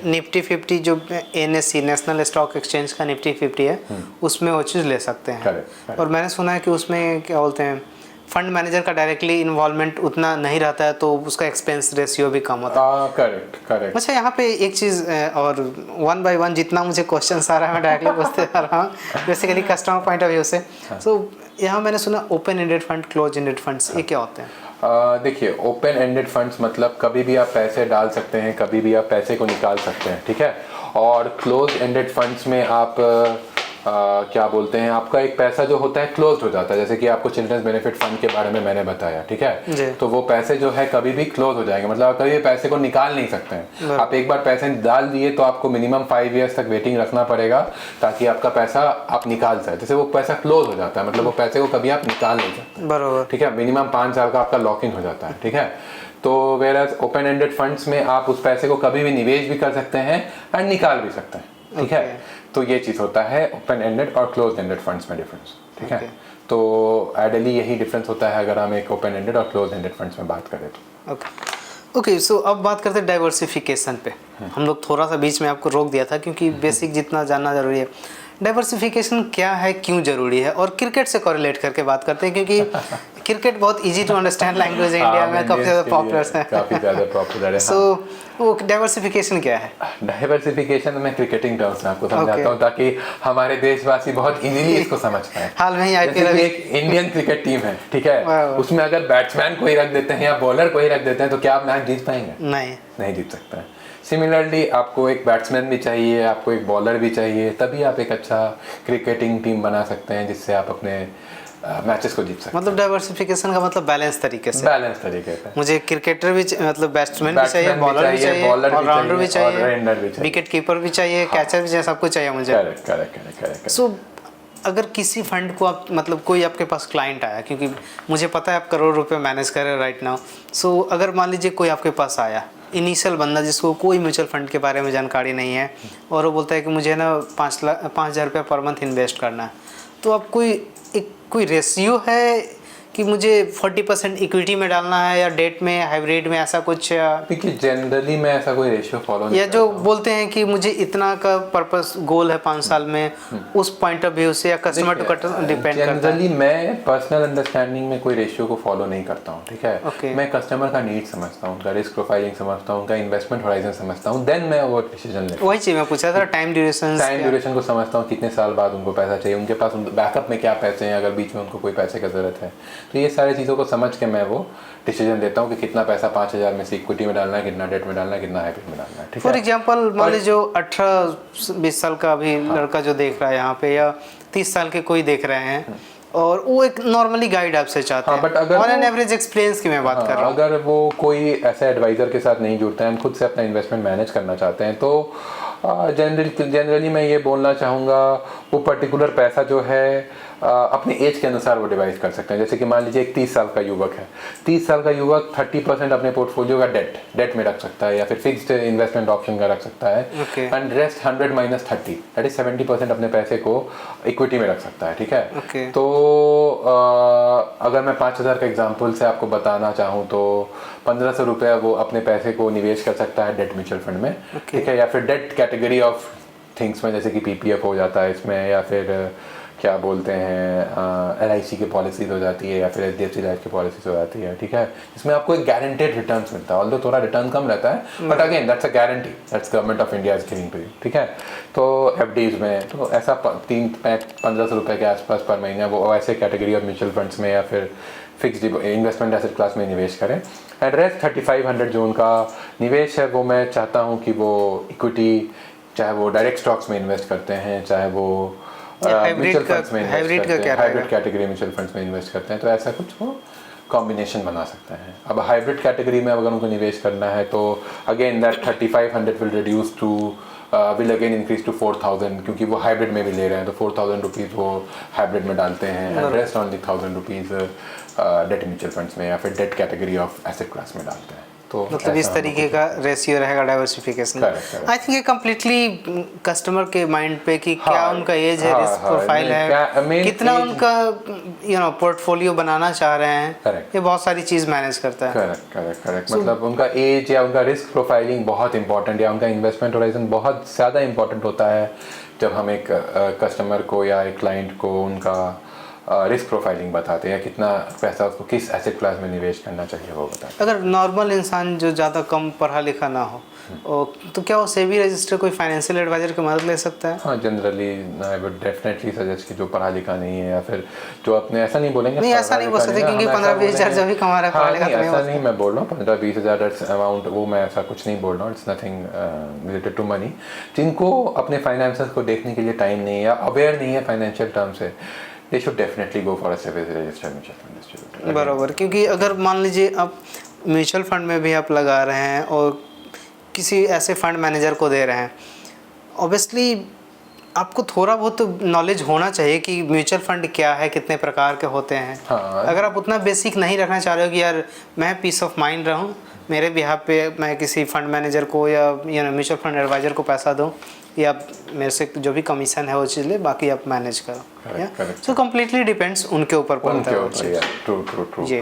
निफ्टी 50 जो NSE नेशनल स्टॉक एक्सचेंज का निफ्टी 50 है उसमें वो चीज़ ले सकते हैं।
करेक्ट।
और मैंने सुना है कि उसमें क्या बोलते हैं फंड मैनेजर का डायरेक्टली इन्वॉल्वमेंट उतना नहीं रहता है, तो उसका एक्सपेंस रेशियो भी कम होता है।
करेक्ट।
अच्छा, यहाँ पे एक चीज़ और 1 by 1 जितना मुझे क्वेश्चन आ रहा है मैं डायरेक्टली पूछते जा रहा हूँ basically customer point of view से। सो यहाँ मैंने सुना open ended fund, close ended funds, ये क्या होते हैं?
देखिए ओपन एंडेड फंड्स मतलब कभी भी आप पैसे डाल सकते हैं, कभी भी आप पैसे को निकाल सकते हैं, ठीक है। और क्लोज एंडेड फंड्स में आप क्या बोलते हैं, आपका एक पैसा जो होता है क्लोज हो जाता है। जैसे कि आपको चिल्ड्रंस बेनिफिट फंड के बारे में मैंने बताया, ठीक है। तो वो पैसे जो है कभी भी क्लोज हो जाएंगे, मतलब आप कभी भी पैसे को निकाल नहीं सकते हैं। आप एक बार पैसे डाल दिए तो आपको मिनिमम 5 years तक वेटिंग रखना पड़ेगा ताकि आपका पैसा आप निकाल सके। जैसे वो पैसा क्लोज हो जाता है, मतलब वो पैसे को कभी आप निकाल नहीं सकते,
बराबर,
ठीक है। मिनिमम 5 साल का आपका लॉकिंग हो जाता है, ठीक है। तो वेराज ओपन एंडेड फंड्स में आप उस पैसे को कभी भी निवेश भी कर सकते हैं एंड निकाल भी सकते हैं, ठीक है। तो ये चीज़ होता है ओपन एंडेड और क्लोज एंडेड फंड्स में डिफरेंस, ठीक है। तो आइडियली यही डिफरेंस होता है अगर हम एक ओपन एंडेड और क्लोज एंडेड फंड्स में बात करें तो।
ओके, सो अब बात करते हैं डाइवर्सिफिकेशन पे। हम लोग थोड़ा सा बीच में आपको रोक दिया था क्योंकि बेसिक जितना जानना जरूरी है। डाइवर्सिफिकेशन क्या है, क्यों जरूरी है, और क्रिकेट से कोरिलेट करके बात करते हैं क्योंकि क्रिकेट बहुत इजी टू अंडरस्टैंड लैंग्वेज है, इंडिया में काफ़ी ज़्यादा पॉपुलर है,
काफ़ी ज़्यादा पॉपुलर है।
सो वो डाइवर्सिफिकेशन क्या है?
डाइवर्सिफिकेशन मैं क्रिकेटिंग टर्म्स में आपको समझाता हूँ ताकि हमारे देशवासी बहुत इजीली इसको समझ पाए।
हाल में ही
IPL एक इंडियन क्रिकेट टीम है, ठीक है। उसमें अगर बैट्समैन को ही रख देते हैं या बॉलर को ही रख देते हैं तो क्या आप मैच जीत पाएंगे? नहीं जीत सकते हैं। सिमिलरली आपको एक बैट्समैन भी चाहिए, आपको एक बॉलर भी चाहिए, तभी आप एक अच्छा क्रिकेटिंग टीम बना सकते हैं जिससे आप अपने मैचेस को जीत सकते हैं।
मतलब डाइवर्सिफिकेशन का मतलब बैलेंस तरीके से मुझे क्रिकेटर भी मुझे बैट्समैन भी चाहिए, बॉलर भी चाहिए, ऑलराउंडर भी चाहिए, विकेट कीपर भी चाहिए, कैचर भी चाहिए, सब कुछ चाहिए मुझे।
करेक्ट।
सो अगर किसी फंड को आप मतलब कोई आपके पास क्लाइंट आया, क्योंकि मुझे पता है आप करोड़ रुपए मैनेज कर रहे हैं राइट नाउ, सो अगर मान लीजिए कोई आपके पास आया इनिशियल बंदा जिसको कोई म्यूचुअल फंड के बारे में जानकारी नहीं है और वो बोलता है कि मुझे ना 5,000 रुपये पर मंथ इन्वेस्ट करना है, तो आप कोई रेशियो है कि मुझे 40% इक्विटी में डालना है या डेट में, हाइब्रिड में, ऐसा कुछ?
देखिए जनरली मैं ऐसा कोई रेशियो फॉलो नहीं
या जो बोलते हैं कि मुझे इतना का पर्पस गोल है 5 साल में, उस पॉइंट ऑफ व्यू से या कस्टमर टू कस्टमर डिपेंड करता है?
जनरली मैं पर्सनल अंडरस्टैंडिंग में कोई रेशियो को फॉलो नहीं करता हूँ, ठीक है। मैं कस्टमर का नीड समझता हूँ, उनका रिस्क प्रोफाइलिंग समझता हूँ, उनका इन्वेस्टमेंट होराइजन समझता हूँ, देन मैं वो डिसीजन लेता हूँ।
वही चीज़ मैं पूछा था, टाइम ड्यूरेशन
को समझता हूँ, कितने साल बाद उनको पैसा चाहिए, उनके पास बैकअप में क्या पैसे हैं अगर बीच में उनको कोई पैसे की जरूरत है। तो ये सारी चीज़ों को समझ के मैं वो डिसीजन देता हूँ कि कितना पैसा 5,000 में से इक्विटी में डालना है, कितना डेट में डालना है, कितना हाइब्रिड में डालना है, ठीक है।
फॉर एग्जांपल मान लीजिए जो 18-20 साल का अभी लड़का जो देख रहा है यहाँ पे, या 30 साल के कोई देख रहे हैं और वो एक नॉर्मली गाइड आपसे चाहते हैं, बट अगर ऑन एन एवरेज एक्सपीरियंस की मैं बात कर रहा हूँ,
अगर वो कोई ऐसे एडवाइजर के साथ नहीं जुड़ते हैं, खुद से अपना इन्वेस्टमेंट मैनेज करना चाहते हैं, तो जनरली मैं ये बोलना चाहूँगा वो पर्टिकुलर पैसा जो है अपने एज के अनुसार वो डिवाइड कर सकते हैं। जैसे कि मान लीजिए एक 30 साल का युवक है, 30 साल का युवक 30% अपने पोर्टफोलियो का डेट में रख सकता है या फिर फिक्स्ड इन्वेस्टमेंट ऑप्शन का रख सकता है, एंड रेस्ट 100 - 30 दैट इज 70% अपने पैसे को इक्विटी में रख सकता है, ठीक है। तो अगर मैं 5,000 का एग्जाम्पल से आपको बताना चाहूँ तो 1,500 रुपये वो अपने पैसे को निवेश कर सकता है डेट म्यूचुअल फंड में, ठीक है, या फिर डेट कैटेगरी ऑफ थिंग्स में, जैसे कि PPF हो जाता है इसमें, या फिर क्या बोलते हैं LIC की पॉलिसीज हो जाती है, या फिर HDFC लाइफ की पॉलिसीज हो जाती है, ठीक है, जिसमें आपको एक गारंटेड रिटर्न मिलता है, ऑल्दो थोड़ा रिटर्न कम रहता है, but again that's a guarantee that's government of India is giving to you, ठीक है। तो FDs में तो ऐसा 1,500 रुपये के आसपास पर महीने वो ऐसे कैटेगरी ऑफ म्यूचुअल फंड्स में या फिर फिक्स्ड इन्वेस्टमेंट एसेट क्लास में निवेश करें, एंड रेस्ट 3,500 जो उनका निवेश है वो मैं चाहता हूँ कि वो इक्विटी, चाहे वो डायरेक्ट स्टॉक्स में इन्वेस्ट करते हैं, चाहे वो म्यूचुअल फंड्स में
हाइब्रिड का क्या
हाइब्रिड कैटेगरी म्यूचुअल फंड्स में इन्वेस्ट करते हैं, तो ऐसा कुछ वो कॉम्बिनेशन बना सकते हैं। अब हाइब्रिड कैटेगरी में अगर उनको निवेश करना है तो again that 3500 will reduce to will again increase to 4000, क्योंकि वो हाइब्रिड में भी ले रहे हैं, तो 4000 रुपीज़ वो हाइब्रिड में डालते हैं and rest on the 1000 rupees debt mutual funds में या फिर debt category of asset class में डालते हैं। तो
मतलब इस तरीके का रेशियो रहेगा डाइवर्सिफिकेशन। आई थिंक ये कम्प्लीटली कस्टमर के माइंड पे कि क्या उनका एज है, रिस्क प्रोफाइल है, कितना उनका पोर्टफोलियो बनाना चाह रहे हैं, ये बहुत सारी चीज़ मैनेज करता है।
करेक्ट मतलब उनका एज या उनका रिस्क प्रोफाइलिंग बहुत इंपॉर्टेंट या उनका इन्वेस्टमेंट होराइजन बहुत ज़्यादा इंपॉर्टेंट होता है जब हम एक कस्टमर को या एक क्लाइंट को उनका रिस्क प्रोफाइलिंग बताते हैं, कितना पैसा उसको किस एसेट क्लास में निवेश करना चाहिए वो बताते हैं।
अगर नॉर्मल इंसान जो ज़्यादा कम पढ़ा लिखा ना हो तो क्या वो सेबी रजिस्टर कोई फाइनेंशियल एडवाइजर की मदद ले सकता है?
हाँ, generally I would definitely suggest कि जो पढ़ा लिखा नहीं है या फिर जो अपने ऐसा नहीं बोलेंगे,
नहीं ऐसा नहीं बोल सकते क्योंकि 15-20 हज़ार जो भी कमा रहा है पढ़ा लिखा तो
ऐसा नहीं मैं बोल रहा हूँ 15-20 हज़ार अमाउंट, वो मैं ऐसा कुछ नहीं बोल रहा हूँ, it's nothing related to money. जिनको अपने फाइनेंसेस को देखने के लिए टाइम नहीं है या अवेयर नहीं है फाइनेंशियल टर्म से, they should definitely go for a SEBI registered mutual fund distributor।
बराबर, क्योंकि अगर मान लीजिए आप म्यूचुअल फंड में भी आप लगा रहे हैं और किसी ऐसे फंड मैनेजर को दे रहे हैं, ऑब्वियसली आपको थोड़ा बहुत तो नॉलेज होना चाहिए कि म्यूचुअल फंड क्या है, कितने प्रकार के होते हैं।
हाँ।
अगर आप उतना बेसिक नहीं रखना चाह रहे हो कि यार मैं पीस ऑफ माइंड रहूँ, मेरे बिहाफ पे मैं किसी फंड मैनेजर को या म्यूचुअल फंड एडवाइज़र को पैसा दूँ या मेरे से जो भी कमीशन है वो चीज़ ले, बाकी आप मैनेज करो। सो कम्प्लीटली डिपेंड्स उनके ऊपर पड़ता है।
ट्रू
जी।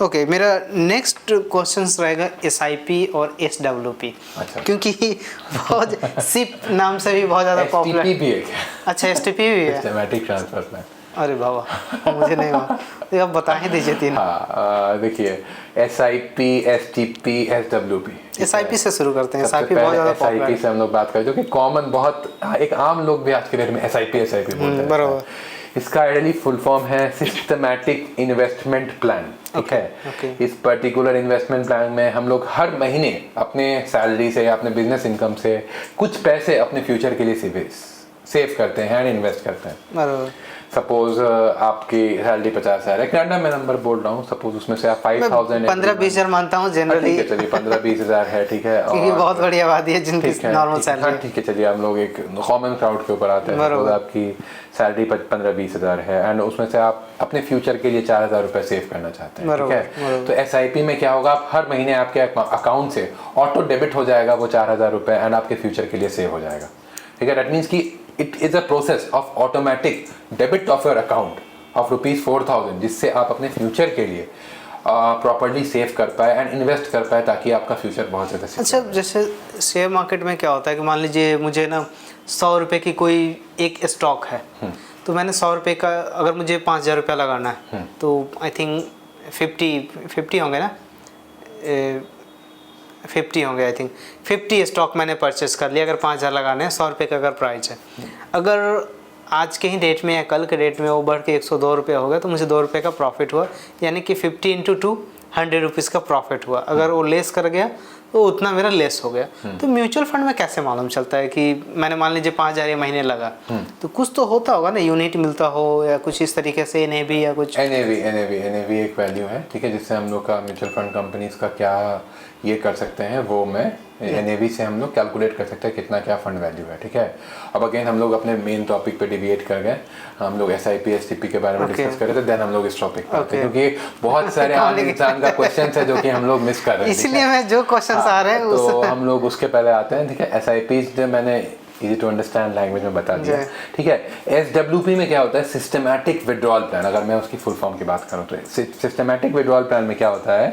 ओके, मेरा नेक्स्ट क्वेश्चन रहेगा SIP और SWP।
अच्छा।
क्योंकि बहुत सिप नाम से भी बहुत ज़्यादा पॉपुलर।
STP भी है।
अच्छा, STP भी है।
Systematic transfer plan.
अरे बाबा, मुझे नहीं हुआ, तो आप बता ही दीजिए तीन।
हाँ, देखिए SIP, STP, SWP।
SIP से शुरू करते हैं। SIP बहुत ज़्यादा पॉपुलर है।
SIP से हम लोग बात करें जो कि कॉमन बहुत एक आम लोग भी आज के डेट में SIP बोलते हैं।
बराबर।
इसका आइडियली फुल फॉर्म है सिस्टमैटिक इन्वेस्टमेंट प्लान, ठीक है। इस पर्टिकुलर इन्वेस्टमेंट प्लान में हम लोग हर महीने अपने सैलरी से या अपने बिजनेस इनकम से कुछ पैसे अपने फ्यूचर के लिए सेव करते हैं एंड इन्वेस्ट करते हैं।
बराबर।
सपोज आपकी सैलरी 50,000 है, रैंडम मैं नंबर बोल रहा हूँ, सपोज उसमें से आप 5,000
15-20 हज़ार मानता हूँ जनरली।
चलिए 15-20 हज़ार है, ठीक है,
क्योंकि बहुत बड़ी आबादी है जिनकी नॉर्मल सैलरी।
हाँ ठीक है, चलिए हम लोग एक कॉमन क्राउड के ऊपर आते हैं। सपोज आपकी सैलरी 15-20 हज़ार है एंड उसमें से आप अपने फ्यूचर के लिए 4,000 रुपये सेव करना चाहते हैं, ठीक है। तो SIP में क्या होगा, आप हर महीने आपके अकाउंट से ऑटो डेबिट हो जाएगा वो 4,000 रुपये एंड आपके फ्यूचर के लिए सेव हो जाएगा, ठीक है। दैट मीन्स कि it is a process of automatic debit of your account of ₹4,000, जिससे आप अपने फ्यूचर के लिए प्रॉपर्ली सेव कर पाए एंड इन्वेस्ट कर पाए ताकि आपका फ्यूचर बहुत ज़्यादा।
अच्छा, जैसे शेयर मार्केट में क्या होता है कि मान लीजिए मुझे ना 100 रुपये की कोई एक स्टॉक है, तो मैंने 100 रुपये का अगर मुझे 5,000 रुपया लगाना है तो आई थिंक 50 होंगे ना, 50 होंगे आई थिंक। 50 स्टॉक मैंने परचेस कर लिया, अगर 5,000 लगाने हैं, 100 रुपये का अगर प्राइस है, अगर आज के ही डेट में या कल के डेट में वो बढ़ के 102 रुपये हो गया तो मुझे 2 रुपये का प्रॉफिट हुआ, यानी कि 50 × 2 100 रुपीज़ का प्रॉफिट हुआ। अगर वो लेस कर गया तो उतना मेरा लेस हो गया। तो म्यूचुअल फंड में कैसे मालूम चलता है कि मैंने मान लीजिए 5,000 ये महीने लगा, तो कुछ तो होता होगा ना, यूनिट मिलता हो या कुछ इस तरीके से, NAV या कुछ।
NAV एक वैल्यू है, ठीक है, जिससे हम लोग का म्यूचुअल फंड कंपनीज का क्या ये कर सकते हैं, वो मैं NAV से हम लोग कैलकुलेट कर सकते हैं कितना क्या फंड वैल्यू है, ठीक है। अब अगेन हम लोग अपने मेन टॉपिक पे डिविएट कर गए, हम लोग SIP STP के बारे में डिस्कस कर रहे थे, देन हम लोग इस टॉपिक पे आते हैं क्योंकि बहुत सारे आम इंसान का क्वेश्चन है जो कि हम लोग मिस कर रहे हैं,
इसलिए मैं जो क्वेश्चन आ रहे हैं
तो हम लोग उसके पहले आते हैं, ठीक है। SIP जो मैंने इजी टू अंडरस्टैंड लैंग्वेज में बता दिया, ठीक है। SWP में क्या होता है, सिस्टमैटिक विड्रॉल प्लान। अगर मैं उसकी फुल फॉर्म की बात करूँ तो सिस्टमैटिक विड्रॉल प्लान में क्या होता है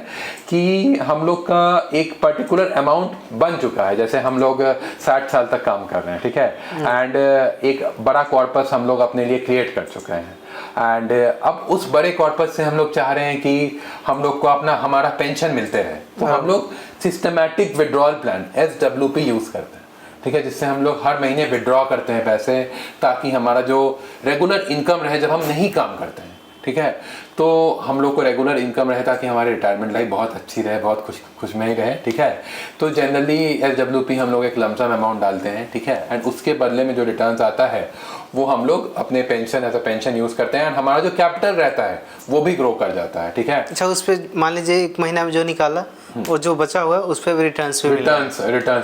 कि हम लोग का एक पर्टिकुलर अमाउंट बन चुका है, जैसे हम लोग 60 साल तक काम कर रहे हैं, ठीक है, एंड एक बड़ा कॉर्पस हम लोग अपने लिए क्रिएट कर चुके हैं एंड अब उस बड़े कॉर्पस से हम लोग चाह रहे हैं कि हम लोग को अपना हमारा पेंशन मिलते रहे, तो हम लोग systematic withdrawal plan SWP use करते हैं, ठीक है, जिससे हम लोग हर महीने विड्रॉ करते हैं पैसे ताकि हमारा जो रेगुलर इनकम रहे जब हम नहीं काम करते हैं, ठीक है। तो हम लोग को रेगुलर इनकम रहे ताकि हमारी रिटायरमेंट लाइफ बहुत अच्छी रहे, बहुत खुशमयी रहे, ठीक है। तो जनरली SWP हम लोग एक लमसम अमाउंट डालते हैं, ठीक है, एंड उसके बदले में जो रिटर्न्स आता है वो हम लोग अपने pension as a pension use करते हैं, एंड हमारा जो कैपिटल रहता है वो भी ग्रो कर जाता है, ठीक है।
अच्छा, उस पर मान लीजिए 1 महीना में जो निकाला और जो बचा हुआ है उस पर भी
रिटर्न्स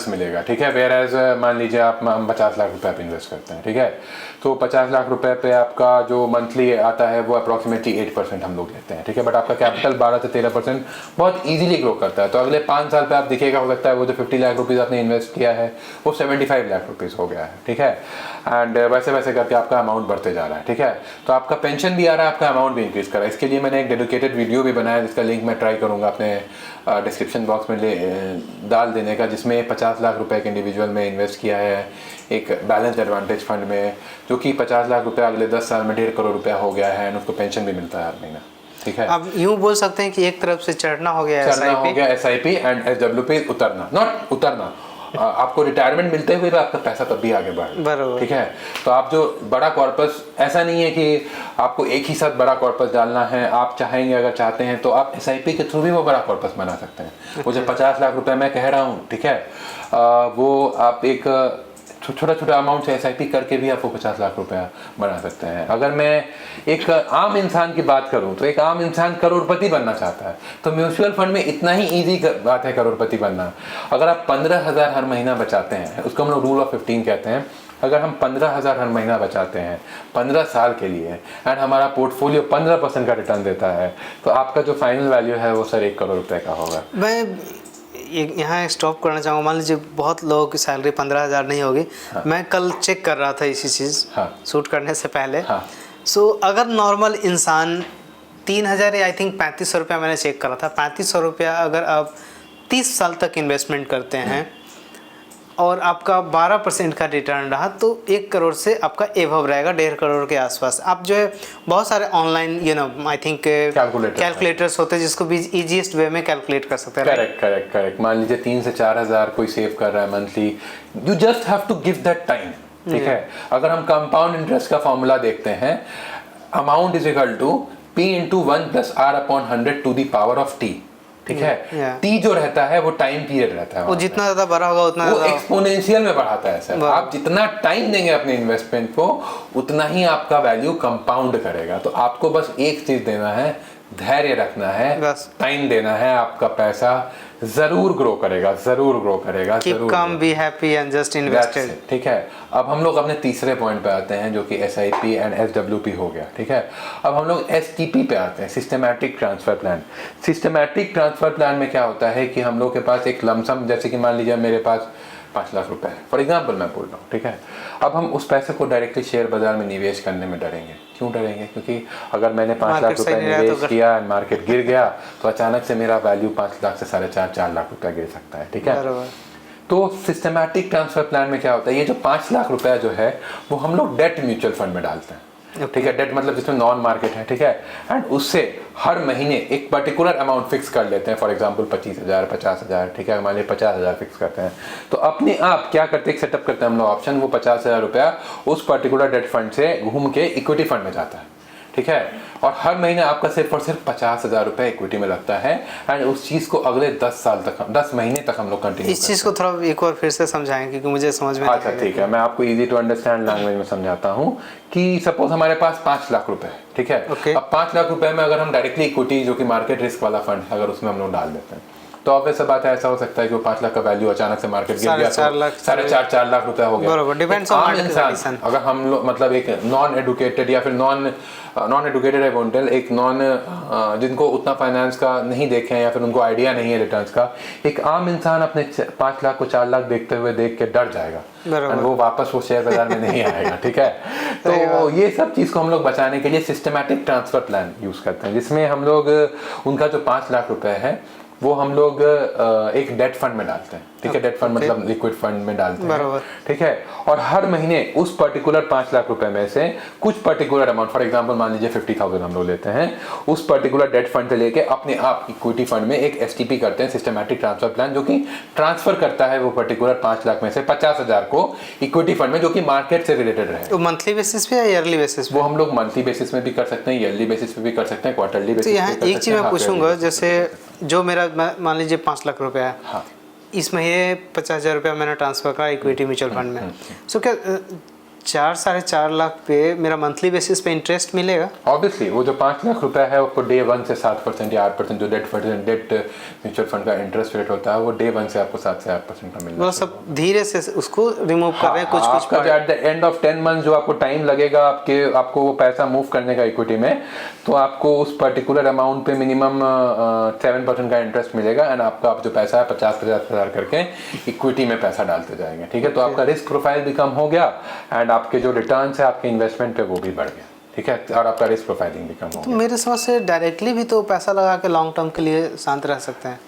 मिलेगा, ठीक है। वेयर एज मान लीजिए आप 50 लाख रुपए आप इन्वेस्ट करते हैं, ठीक है, तो 50 लाख रुपए पे आपका जो मंथली आता है वो अप्रॉक्सीमेटली 8% हम लोग लेते हैं, ठीक है। बट आपका कैपिटल 12 से 13% बहुत इजीली ग्रो करता है। तो अगले 5 साल पे आप दिखेगा, हो सकता है वो जो 50 लाख रुपीज़ आपने इन्वेस्ट किया है वो 75 लाख रुपीज़ हो गया है, ठीक है। एंड वैसे वैसे करके आपका अमाउंट बढ़ते जा रहा है, ठीक है। तो आपका पेंशन भी आ रहा है, आपका अमाउंट भी इंक्रीज कर रहा है। इसके लिए मैंने एक डेडिकेटेड वीडियो भी बनाया जिसका लिंक मैं ट्राई करूँगा अपने डिस्क्रिप्शन बॉक्स में डाल देने का, जिसमें 50 लाख रुपए एक इंडिविजुअल में इन्वेस्ट किया है एक बैलेंस्ड एडवांटेज फंड में, जो कि 50 लाख रुपए अगले 10 साल में 1.5 करोड़ रुपया हो गया है, और उसको पेंशन भी मिलता है हर महीना, ठीक है।
अब यूँ बोल सकते हैं कि एक तरफ से चढ़ना हो गया
SIP एंड SWP उतरना, नॉट उतरना, आपको रिटायरमेंट मिलते हुए भी आपका पैसा तब भी आगे बढ़, ठीक है। तो आप जो बड़ा कॉर्पस, ऐसा नहीं है कि आपको एक ही साथ बड़ा कॉर्पस डालना है, आप चाहेंगे अगर चाहते हैं तो आप SIP के थ्रू भी वो बड़ा कॉर्पस बना सकते हैं। वो जो 50 लाख रुपए मैं कह रहा हूँ, ठीक है, वो आप एक छोटा छोटा अमाउंट से SIP करके भी आपको 50 लाख रुपया बना सकते हैं। अगर मैं एक आम इंसान की बात करूं तो एक आम इंसान करोड़पति बनना चाहता है, तो म्यूचुअल फंड में इतना ही इजी बात है करोड़पति बनना। अगर आप 15,000 हर महीना बचाते हैं, उसको हम लोग रूल ऑफ 15 कहते हैं, अगर हम 15,000 हर महीना बचाते हैं 15 साल के लिए, एंड हमारा पोर्टफोलियो 15% का रिटर्न देता है, तो आपका जो फाइनल वैल्यू है वो सर 1 करोड़ रुपए का होगा।
मैं यहाँ स्टॉप करना चाहूँगा। मान लीजिए बहुत लोगों की सैलरी 15,000 नहीं होगी। हाँ। मैं कल चेक कर रहा था इसी चीज़, हाँ, शूट करने से पहले। हाँ। सो अगर नॉर्मल इंसान 3,000 या आई थिंक 3,500 रुपया मैंने चेक करा था, 3,500 रुपया अगर आप 30 साल तक इन्वेस्टमेंट करते हैं और आपका 12% का रिटर्न रहा, तो 1 करोड़ से आपका एवव रहेगा, 1.5 करोड़ के आसपास। आप जो है बहुत सारे ऑनलाइन आई थिंक कैलकुलेटर्स होते हैं जिसको भी ईजीएस्ट वे में कैलकुलेट कर सकते हैं।
करेक्ट। मान लीजिए 3 से 4,000 कोई सेव कर रहा है monthly, you just have to give that time, ठीक है। अगर हम कंपाउंड इंटरेस्ट का फॉर्मूला देखते हैं, amount is equal to P into 1 + R/100 to the power of T, ठीक है। T जो रहता है वो टाइम पीरियड रहता है,
वो जितना ज़्यादा बड़ा होगा उतना
वो एक्सपोनेंशियल में बढ़ाता है सर। आप जितना टाइम देंगे अपने इन्वेस्टमेंट को उतना ही आपका वैल्यू कंपाउंड करेगा। तो आपको बस एक चीज देना है, धैर्य रखना है, टाइम देना है, आपका पैसा जरूर ग्रो करेगा,
Keep calm, be happy and just invest it,
ठीक है। अब हम लोग अपने तीसरे पॉइंट पे आते हैं जो कि SIP एंड SWP हो गया, ठीक है। अब हम लोग STP पे आते हैं, systematic transfer plan. Systematic transfer plan में क्या होता है कि हम लोग के पास एक लमसम, जैसे कि मान लीजिए मेरे पास 5 लाख रुपए है, फॉर एग्जाम्पल मैं बोल रहा हूँ, ठीक है। अब हम उस पैसे को डायरेक्टली शेयर बाजार में निवेश करने में डरेंगे। क्यों डरेंगे? क्योंकि अगर मैंने 5 लाख रुपए निवेश किया, मार्केट गिर गया, तो अचानक से मेरा वैल्यू 5 लाख से 4.5 लाख रुपया गिर सकता है, ठीक है। तो सिस्टमैटिक ट्रांसफर प्लान में क्या होता है, ये जो 5 लाख रुपया जो है वो हम लोग डेट म्यूचुअल फंड में डालते हैं, ठीक है। डेट मतलब जिसमें नॉन मार्केट है, ठीक है। एंड उससे हर महीने एक पर्टिकुलर अमाउंट फिक्स कर लेते हैं, फॉर एग्जांपल 25,000, 50,000, ठीक है। मान लीजिए 50,000 फिक्स करते हैं, तो अपने आप क्या करते हैं, सेटअप करते हैं हम लोग ऑप्शन, वो 50,000 रुपया उस पर्टिकुलर डेट फंड से घूम के इक्विटी फंड में जाता है, ठीक है। और हर महीने आपका सिर्फ और सिर्फ 50,000 रुपये इक्विटी में लगता है, एंड उस चीज़ को अगले 10 साल तक, 10 महीने तक हम लोग कंटिन्यू।
इस चीज़ को थोड़ा एक और फिर से समझाएं क्योंकि मुझे समझ में।
अच्छा ठीक है, मैं आपको इजी टू अंडरस्टैंड लैंग्वेज में समझाता हूँ कि सपोज हमारे पास 5 लाख रुपए है, ठीक है। अब 5 लाख रुपए में अगर हम डायरेक्टली इक्विटी, जो कि मार्केट रिस्क वाला फंड है, अगर उसमें हम लोग डाल देते हैं, तो ऑब्वियस बात है, ऐसा हो सकता है कि वो 5 लाख का वैल्यू अचानक से मार्केट गिर गया, 4.5 लाख रुपया हो गया।
डिपेंड्स ऑन
इंसान, अगर हम लोग मतलब एक नॉन एडुकेटेड या फिर नॉन एडुकेटेड है वोंटल, एक जिनको उतना फाइनेंस का नहीं देखे हैं या फिर उनको आइडिया नहीं है रिटर्न्स का, एक आम इंसान अपने 5 लाख को 4 लाख देखते हुए देख के डर जाएगा, वो वापस वो शेयर बाजार में नहीं आएगा, ठीक है। तो ये सब चीज़ को हम लोग बचाने के लिए सिस्टमैटिक ट्रांसफर प्लान यूज करते हैं, जिसमें हम लोग उनका जो 5 लाख रुपए है वो हम लोग एक डेट फंड में डालते हैं, ठीक है। डेट फंड मतलब लिक्विड फंड में डालते हैं, ठीक है। और हर महीने उस पर्टिकुलर 5 लाख रुपए में से कुछ पर्टिकुलर अमाउंट, फॉर एग्जांपल मान लीजिए 50,000 हम लोग लेते हैं, उस पर्टिकुलर डेट फंड से लेके अपने आप इक्विटी फंड में एक एसटीपी करते हैं, सिस्टमैटिक ट्रांसफर प्लान, जो कि ट्रांसफर करता है वो पर्टिकुलर 5 लाख में से 50,000 को इक्विटी फंड में, जो कि मार्केट से रिलेटेड रहे।
तो मंथली बेसिस पे या ईयरली बेसिस पे?
वो हम लोग मंथली बेसिस में भी कर सकते हैं, ईयरली बेसिस पे भी कर सकते हैं, क्वार्टरली बेसिस पे
तो यहाँ
कर सकते हैं।
एक चीज़ मैं पूछूंगा, जैसे जो मेरा मान लीजिए 5 लाख रुपया है,
हाँ।
इस महीने 50,000 रुपया मैंने ट्रांसफर करा इक्विटी म्यूचुअल फंड में, सो क्या 4-4.5 लाख पे मेरा मंथली बेसिस पे इंटरेस्ट मिलेगा?
ऑब्वियसली वो जो 5 लाख रुपया है आपको डे 1 से 7% या 8% जो डेट म्यूचुअल फंड का इंटरेस्ट रेट होता है, वो डे 1 से आपको 7 से 8% का मिलता है।
मतलब सब धीरे से उसको रिमूव कर रहे हैं कुछ
आपका जो at the end of 10 month जो आपको टाइम लगेगा आपको वो पैसा मूव करने का इक्विटी में, तो आपको उस पर्टिकुलर अमाउंट पे मिनिमम 7% का इंटरेस्ट मिलेगा, एंड आपका जो पैसा है 50,000 करके इक्विटी में पैसा डालते जाएंगे, ठीक है। तो आपका रिस्क प्रोफाइल भी कम हो गया, एंड आपके जो रिटर्न्स है आपके इन्वेस्टमेंट पे वो भी बढ़ गया, ठीक है, और आपका रिस्क प्रोफाइलिंग भी कम हो
तो
गया।
मेरे समझ से डायरेक्टली भी तो पैसा लगा के लॉन्ग टर्म के लिए शांत रह सकते हैं,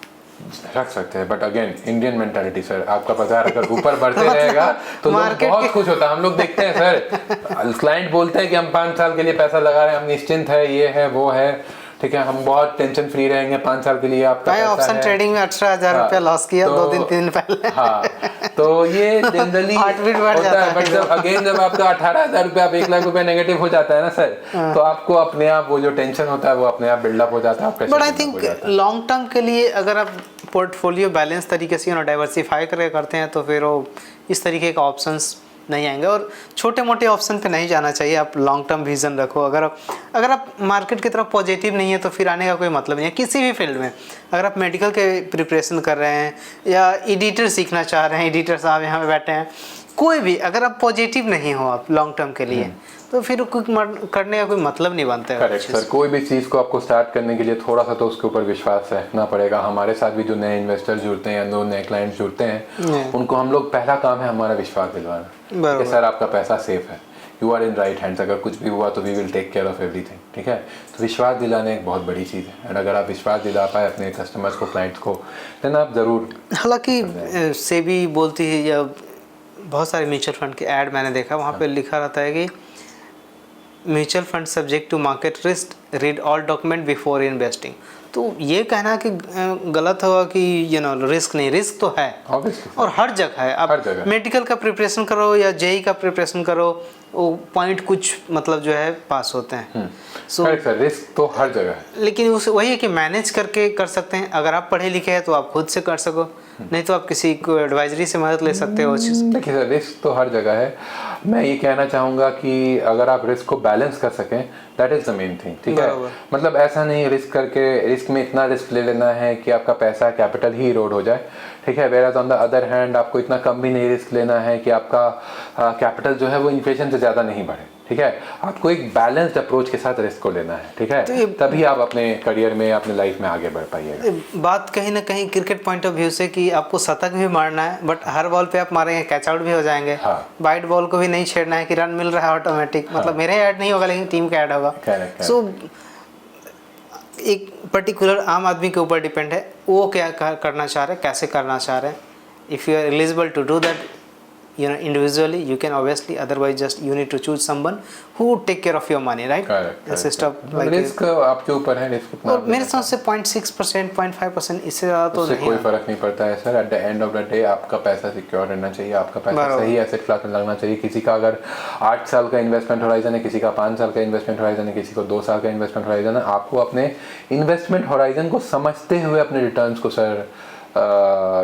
रख सकते हैं, but again Indian mentality sir, आपका बाजार अगर ऊपर बढ़ते रहेगा तो लोग बहुत खुश होता है। हम लोग देखते हैं सर, क्लाइंट बोलते हैं कि हम 5 साल के लिए पैसा लगा रहे हैं, हम निश्चिंत है, ये है वो है, ठीक है, हम बहुत टेंशन फ्री रहेंगे 5 साल के लिए। आपका पैसा
ऑप्शन ट्रेडिंग में 18,000 रुपया लॉस किया 2 दिन पहले।
हाँ, तो ये जनरली होता है, बट जब अगेन जब आपका 18,000 रुपया, आप 1 लाख रुपया नेगेटिव हो जाता है ना सर, तो आपको अपने आप वो जो टेंशन होता है वो अपने आप बिल्डअप हो जाता है।
But I think long term के लिए अगर आप पोर्टफोलियो बैलेंस तरीके से डाइवर्सिफाई करके करते हैं तो फिर वो इस तरीके का ऑप्शंस नहीं आएंगे, और छोटे मोटे ऑप्शन पे नहीं जाना चाहिए। आप लॉन्ग टर्म विजन रखो। अगर आप मार्केट की तरफ पॉजिटिव नहीं है तो फिर आने का कोई मतलब नहीं है किसी भी फील्ड में। अगर आप मेडिकल के प्रिपरेशन कर रहे हैं या एडिटर सीखना चाह रहे हैं, एडिटर साहब यहाँ पे बैठे हैं, कोई भी, अगर आप पॉजिटिव नहीं हो आप लॉन्ग टर्म के लिए, तो फिर करने का कोई मतलब नहीं बनता है।
करेक्ट सर, कोई भी चीज़ को आपको स्टार्ट करने के लिए थोड़ा सा तो उसके ऊपर विश्वास रखना पड़ेगा। हमारे साथ भी जो नए इन्वेस्टर जुड़ते हैं या जो नए क्लाइंट्स जुड़ते हैं, उनको हम लोग पहला काम है हमारा विश्वास दिलवाना कि सर आपका पैसा सेफ है, you are in right hands, अगर कुछ भी हुआ तो we will take care of everything, ठीक है। तो विश्वास दिलाने एक बहुत बड़ी चीज़ है, एंड अगर आप विश्वास दिला पाए अपने कस्टमर्स को, क्लाइंट्स को, देन आप ज़रूर।
हालांकि सेबी बोलती है या बहुत सारे म्यूचुअल फंड के ऐड मैंने देखा, वहाँ पे लिखा रहता है कि mutual fund subject to market risk, read all document before investing. तो ये कहना कि गलत होगा कि रिस्क नहीं, रिस्क तो है और हर जगह है। आप मेडिकल का प्रिपरेशन करो या जेई का प्रिपरेशन करो, वो पॉइंट कुछ मतलब जो है पास होते हैं।
रिस्क तो हर जगह है,
लेकिन उस वही है कि मैनेज करके कर सकते हैं। अगर आप पढ़े लिखे हैं तो आप खुद से कर सको, नहीं तो आप किसी को एडवाइजरी से मदद ले सकते हो।
देखिए सर, रिस्क तो हर जगह है। मैं ये कहना चाहूँगा कि अगर आप रिस्क को बैलेंस कर सकें, that is the main thing, ठीक है। मतलब ऐसा नहीं रिस्क में इतना रिस्क ले लेना है कि आपका पैसा कैपिटल ही इरोड हो जाए, ठीक है। Where on the other hand आपको इतना कम भी नहीं रिस्क लेना है कि आपका कैपिटल जो है वो इन्फ्लेशन से ज़्यादा नहीं बढ़े, ठीक है। आपको एक बैलेंस्ड अप्रोच के साथ रिस्क को लेना है, ठीक है, तो तभी आप अपने करियर में, अपने लाइफ में आगे बढ़ पाइएगा।
बात कहीं ना कहीं क्रिकेट पॉइंट ऑफ व्यू से कि आपको शतक भी मारना है, बट हर बॉल पे आप मारेंगे कैच आउट भी हो जाएंगे। वाइड बॉल को भी नहीं छेड़ना है कि रन मिल रहा है ऑटोमेटिक, मतलब मेरे ऐड नहीं होगा लेकिन टीम का ऐड होगा। सो एक पर्टिकुलर आम आदमी के ऊपर डिपेंड है वो क्या करना चाह रहे हैं, कैसे करना चाह रहे हैं। If you are eligible to do that individually, you can obviously, otherwise just you need to choose someone who would take care of your money, right?
Correct. Like risk आपके ऊपर है, रिस्क कितना।
और मेरे समझ से 0.6%, 0.5% इससे ज़्यादा तो नहीं,
कोई फर्क नहीं पड़ता है sir. At the end of the day आपका पैसा सिक्योर रहना चाहिए, आपका पैसा सही एसेट क्लास में लगना चाहिए। किसी का अगर 8 साल का इन्वेस्टमेंट होराइजन है, किसी का 5 साल का इन्वेस्टमेंट होराइजन है, किसी को 2 साल का इन्वेस्टमेंट होराइजन है। आपको अपने इन्वेस्टमेंट होराइजन को समझते हुए अपने रिटर्न्स को सर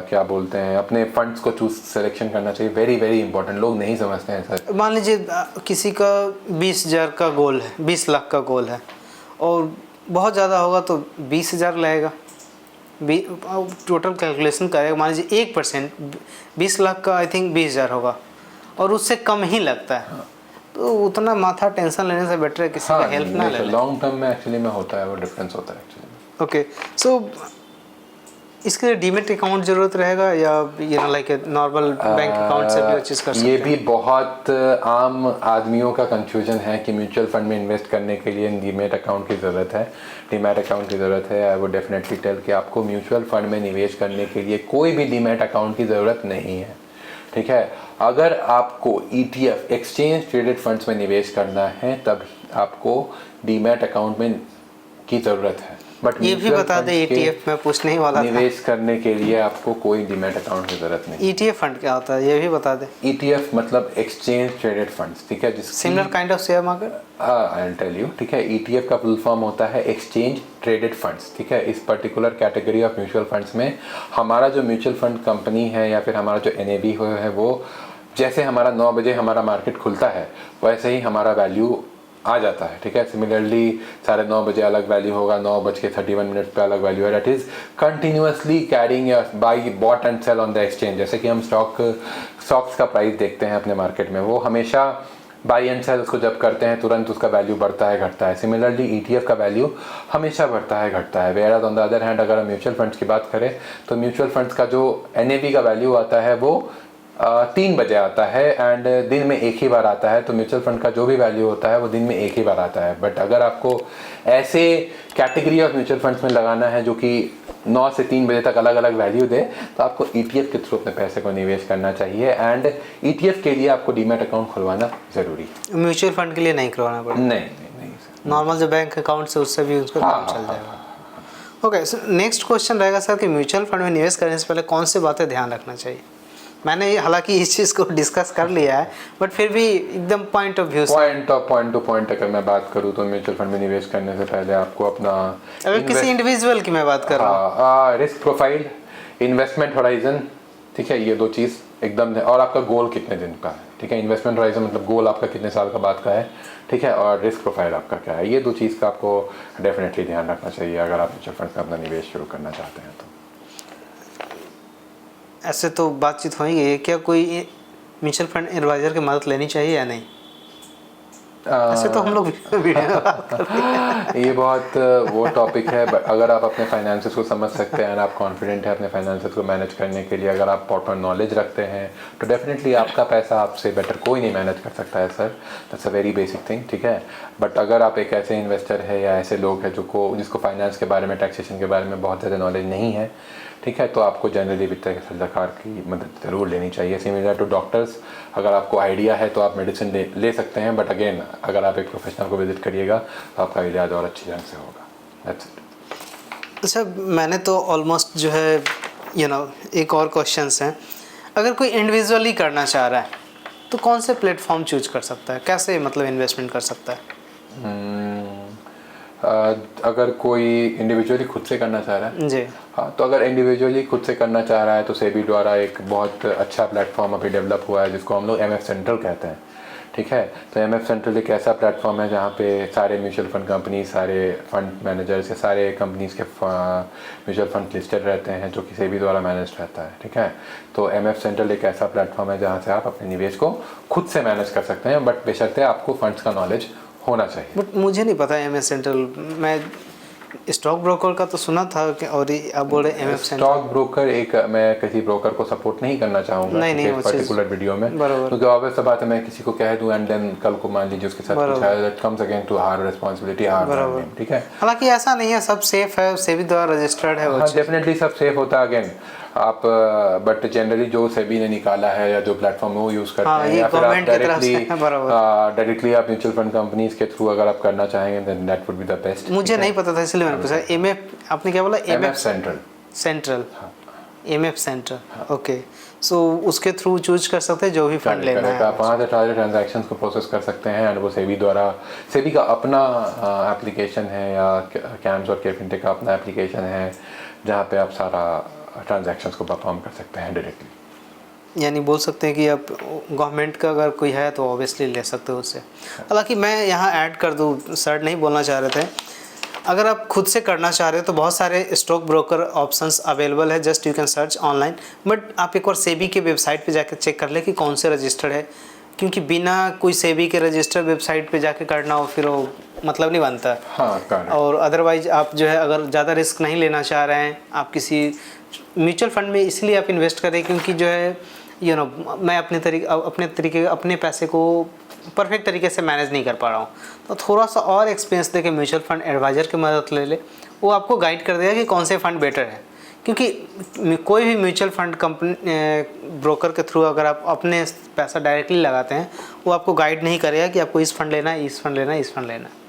क्या बोलते हैं, अपने फंड्स को चूज सिलेक्शन करना चाहिए। वेरी वेरी इंपॉर्टेंट, लोग नहीं समझते हैं सर।
मान लीजिए किसी का 20,000 का गोल है, 20 लाख का गोल है, और बहुत ज़्यादा होगा तो 20,000 लगेगा। टोटल कैलकुलेशन करेगा, मान लीजिए 1%, 20 लाख का आई थिंक 20,000 होगा, और उससे कम ही लगता है। तो उतना माथा टेंशन लेने से बेटर है किसी का हेल्प ना ले।
लॉन्ग टर्म में एक्चुअली में होता है वो, डिफरेंस होता है एक्चुअली।
ओके, सो इसके लिए डीमेट अकाउंट जरूरत रहेगा या लाइक नॉर्मल बैंक अकाउंट से भी वो चीज़ कर सकते
ये
हैं?
भी बहुत आम आदमियों का कंफ्यूजन है कि म्यूचुअल फंड में इन्वेस्ट करने के लिए डीमेट अकाउंट की ज़रूरत है, डीमेट अकाउंट की ज़रूरत है। आई वुड डेफिनेटली टेल कि आपको म्यूचुअल फंड में निवेश करने के लिए कोई भी डीमेट अकाउंट की ज़रूरत नहीं है, ठीक है। अगर आपको ETF एक्सचेंज ट्रेडेड फंड्स में निवेश करना है तब आपको डीमेट अकाउंट में की ज़रूरत है। बट
ये भी बता दें ETF में पूछने ही वाला था।
निवेश करने के लिए आपको कोई डीमेट अकाउंट की ज़रूरत नहीं।
ETF फंड क्या होता है ये भी बता दें।
ETF मतलब एक्सचेंज ट्रेडेड फंड्स, ठीक है, जिसकी
similar kind of share market.
I will tell you, ठीक है। ETF का फुल फॉर्म होता है एक्सचेंज ट्रेडेड फंड्स, ठीक है। इस particular category of mutual funds में हमारा जो म्यूचुअल फंड कंपनी है या फिर हमारा जो NAV है वो जैसे हमारा 9 बजे हमारा मार्केट खुलता है वैसे ही हमारा वैल्यू आ जाता है, ठीक है। सिमिलरली 9:30 बजे अलग वैल्यू होगा, 9:31 पे अलग वैल्यू है। That is continuously carrying by bought and sale on the exchange. जैसे कि हम स्टॉक्स का प्राइस देखते हैं अपने मार्केट में, वो हमेशा बाई एंड सेल उसको जब करते हैं तुरंत उसका वैल्यू बढ़ता है घटता है। सिमिलरली ETF का वैल्यू हमेशा बढ़ता है घटता है। Where on the other hand अगर हम म्यूचुअल फंड्स की बात करें तो म्यूचुअल फंड्स का जो NAV का वैल्यू आता है वो 3 बजे आता है एंड दिन में एक ही बार आता है। तो म्यूचुअल फंड का जो भी वैल्यू होता है वो दिन में एक ही बार आता है। बट अगर आपको ऐसे कैटेगरी ऑफ म्यूचुअल फंड्स में लगाना है जो कि 9 से 3 बजे तक अलग अलग वैल्यू दे तो आपको ETF के थ्रू अपने पैसे को निवेश करना चाहिए एंड ETF के लिए आपको डीमेट अकाउंट खुलवाना ज़रूरी है।
म्यूचुअल फंड के लिए नहीं करवाना पड़ेगा?
नहीं सर,
नॉर्मल जो बैंक अकाउंट से उससे भी उसका काम चल जाएगा। ओके, नेक्स्ट क्वेश्चन रहेगा सर कि म्यूचुअल फंड में निवेश करने से पहले कौन सी बातें ध्यान रखना चाहिए? मैंने हालांकि इस चीज़ को डिस्कस कर लिया है बट फिर भी एकदम point of view
point two point अगर मैं बात करूँ तो म्यूचुअल फंड में निवेश करने से पहले आपको अपना
अगर किसी इंडिविजुअल की मैं बात कर रहा हूँ,
रिस्क प्रोफाइल, इन्वेस्टमेंट होराइजन, ठीक है, ये 2 चीज़ एकदम, और आपका गोल कितने दिन का है, ठीक है। इन्वेस्टमेंट होराइजन मतलब गोल आपका कितने साल का बाद का है, ठीक है, और रिस्क प्रोफाइल आपका क्या है। ये 2 चीज़ का आपको डेफिनेटली ध्यान रखना चाहिए अगर आप म्यूचुअल फंड में अपना निवेश शुरू करना चाहते हैं तो।
ऐसे तो बातचीत होगी है, क्या कोई म्यूचुअल फंड एडवाइजर की मदद लेनी चाहिए या नहीं? ऐसे तो हम लोग वीडियो में बात कर रहे हैं।
ये बहुत वो टॉपिक है। बट अगर आप अपने फाइनेंसेस को समझ सकते हैं, आप कॉन्फिडेंट है अपने फाइनेंसेस को मैनेज करने के लिए, अगर आप प्रॉपर नॉलेज रखते हैं तो डेफिनेटली आपका पैसा आपसे बेटर कोई नहीं मैनेज कर सकता है sir. That's a very basic thing, ठीक है। बट अगर आप एक ऐसे इन्वेस्टर है या ऐसे लोग हैं जिसको फाइनेंस के बारे में, टैक्सेशन के बारे में बहुत ज़्यादा नॉलेज नहीं है, ठीक है, तो आपको जनरली वित्तीय सलाहकार की मदद ज़रूर लेनी चाहिए। सिमिलर टू डॉक्टर्स, अगर आपको आइडिया है तो आप मेडिसिन ले सकते हैं, बट अगेन अगर आप एक प्रोफेशनल को विजिट करिएगा तो आपका इलाज और अच्छी ढंग से होगा। That's it.
अच्छा, मैंने तो ऑलमोस्ट जो है एक और क्वेश्चंस हैं। अगर कोई इंडिविजुअली करना चाह रहा है तो कौन से प्लेटफॉर्म चूज कर सकता है, कैसे मतलब इन्वेस्टमेंट कर सकता है?
अगर कोई इंडिविजुअली खुद से करना चाह रहा है
जी,
हाँ, तो अगर इंडिविजुअली खुद से करना चाह रहा है तो सेबी द्वारा एक बहुत अच्छा प्लेटफॉर्म अभी डेवलप हुआ है जिसको हम लोग MF सेंट्रल कहते हैं, ठीक है। तो MF सेंट्रल एक ऐसा प्लेटफॉर्म है जहाँ पे सारे म्यूचुअल फंड कंपनी, सारे फंड मैनेजर्स या सारे कंपनीज के म्यूचुअल फंड लिस्टेड रहते हैं जो कि सेबी द्वारा मैनेज रहता है, ठीक है। तो MF सेंट्रल एक ऐसा प्लेटफॉर्म है जहाँ से आप अपने निवेश को खुद से मैनेज कर सकते हैं, बट बेशर्ते आपको फंड्स का नॉलेज होना चाहिए।
बट मुझे नहीं पता MF सेंट्रल, मैं स्टॉक ब्रोकर का तो सुना था कि, और आप बोल रहे MF सेंट्रल।
स्टॉक ब्रोकर मैं किसी ब्रोकर को सपोर्ट नहीं करना चाहूँगा
नहीं,
इस पर्टिकुलर वीडियो में, क्योंकि ऑब्वियस बात है मैं किसी को कह दूं एंड देन कल को मान लीजिए उसके साथ कुछ है, that comes again to our responsibility, our, ठीक है।
हालांकि ऐसा नहीं है, सब सेफ है, सेबी द्वारा रजिस्टर्ड है।
हाँ, डेफिनेटली सब सेफ होता है अगेन आप, बट जनरली जो सेबी ने निकाला है या जो प्लेटफॉर्म वो यूज़ करते हैं या फिर आप डायरेक्टली आप म्यूचुअल फंड कंपनीज के थ्रू अगर आप करना चाहेंगे then that would be the best.
मुझे नहीं पता था इसलिए मैंने पूछा। MF आपने क्या बोला?
MF central.
MF central, okay. So उसके थ्रू चूज कर सकते हैं जो भी फंड लेना है।
आप वहाँ से सारे ट्रांजैक्शंस को प्रोसेस कर सकते हैं एंड वो सेबी का अपना एप्लीकेशन है या कैम्स और केफिनटेक का अपना एप्लीकेशन है जहाँ पे आप सारा ट्रांजैक्शंस को परफॉर्म कर सकते हैं डायरेक्टली।
यानी बोल सकते हैं कि आप गवर्नमेंट का अगर कोई है तो ऑब्वियसली ले सकते हो उससे। हालांकि मैं यहाँ ऐड कर दूँ, सर नहीं बोलना चाह रहे थे, अगर आप खुद से करना चाह रहे हो तो बहुत सारे स्टॉक ब्रोकर ऑप्शंस अवेलेबल है, just you can search online. But आप एक बार सेबी के वेबसाइट पे जाकर चेक कर ले कि कौन से रजिस्टर्ड है, क्योंकि बिना कोई सेबी के रजिस्टर्ड वेबसाइट पे जाके करना हो फिर वो मतलब नहीं बनता।
हाँ correct।
और अदरवाइज आप जो है अगर ज़्यादा रिस्क नहीं लेना चाह रहे हैं, आप किसी म्यूचुअल फंड में इसलिए आप इन्वेस्ट करें क्योंकि जो है मैं अपने पैसे को परफेक्ट तरीके से मैनेज नहीं कर पा रहा हूँ, तो थोड़ा सा और एक्सपीरियंस देके म्यूचुअल फंड एडवाइज़र की मदद ले ले, वो आपको गाइड कर देगा कि कौन से फ़ंड बेटर है। क्योंकि कोई भी म्यूचुअल फंड कंपनी ब्रोकर के थ्रू अगर आप अपने पैसा डायरेक्टली लगाते हैं, वो आपको गाइड नहीं करेगा कि आपको इस फंड लेना है, इस फंड लेना है, इस फंड लेना है।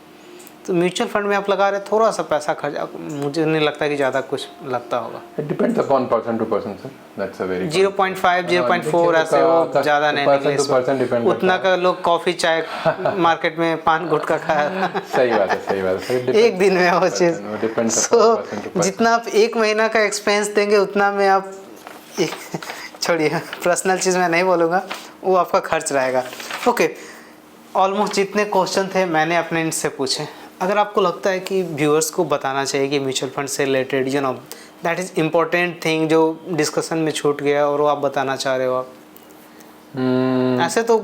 तो म्यूचुअल फंड में आप लगा रहे थोड़ा सा पैसा खर्च, मुझे नहीं लगता कि ज़्यादा कुछ लगता होगा।
It depends upon person to person sir, that's a very
0.5 0.4 ऐसे वो ज़्यादा नहीं निकले, उतना का लोग कॉफ़ी चाय मार्केट में पान गुटखा खाया।
सही बात है, सही बात है।
एक दिन में वो चीज़, जितना आप एक महीना का एक्सपेंस देंगे उतना में आप छोड़िए, पर्सनल चीज़ मैं नहीं बोलूँगा, वो आपका खर्च रहेगा। ओके, ऑलमोस्ट जितने क्वेश्चन थे मैंने अपने इनसे पूछे। अगर आपको लगता है कि व्यूअर्स को बताना चाहिए कि म्यूचुअल फंड से related that is important thing जो डिस्कशन में छूट गया और वो आप बताना चाह रहे हो आप, ऐसे तो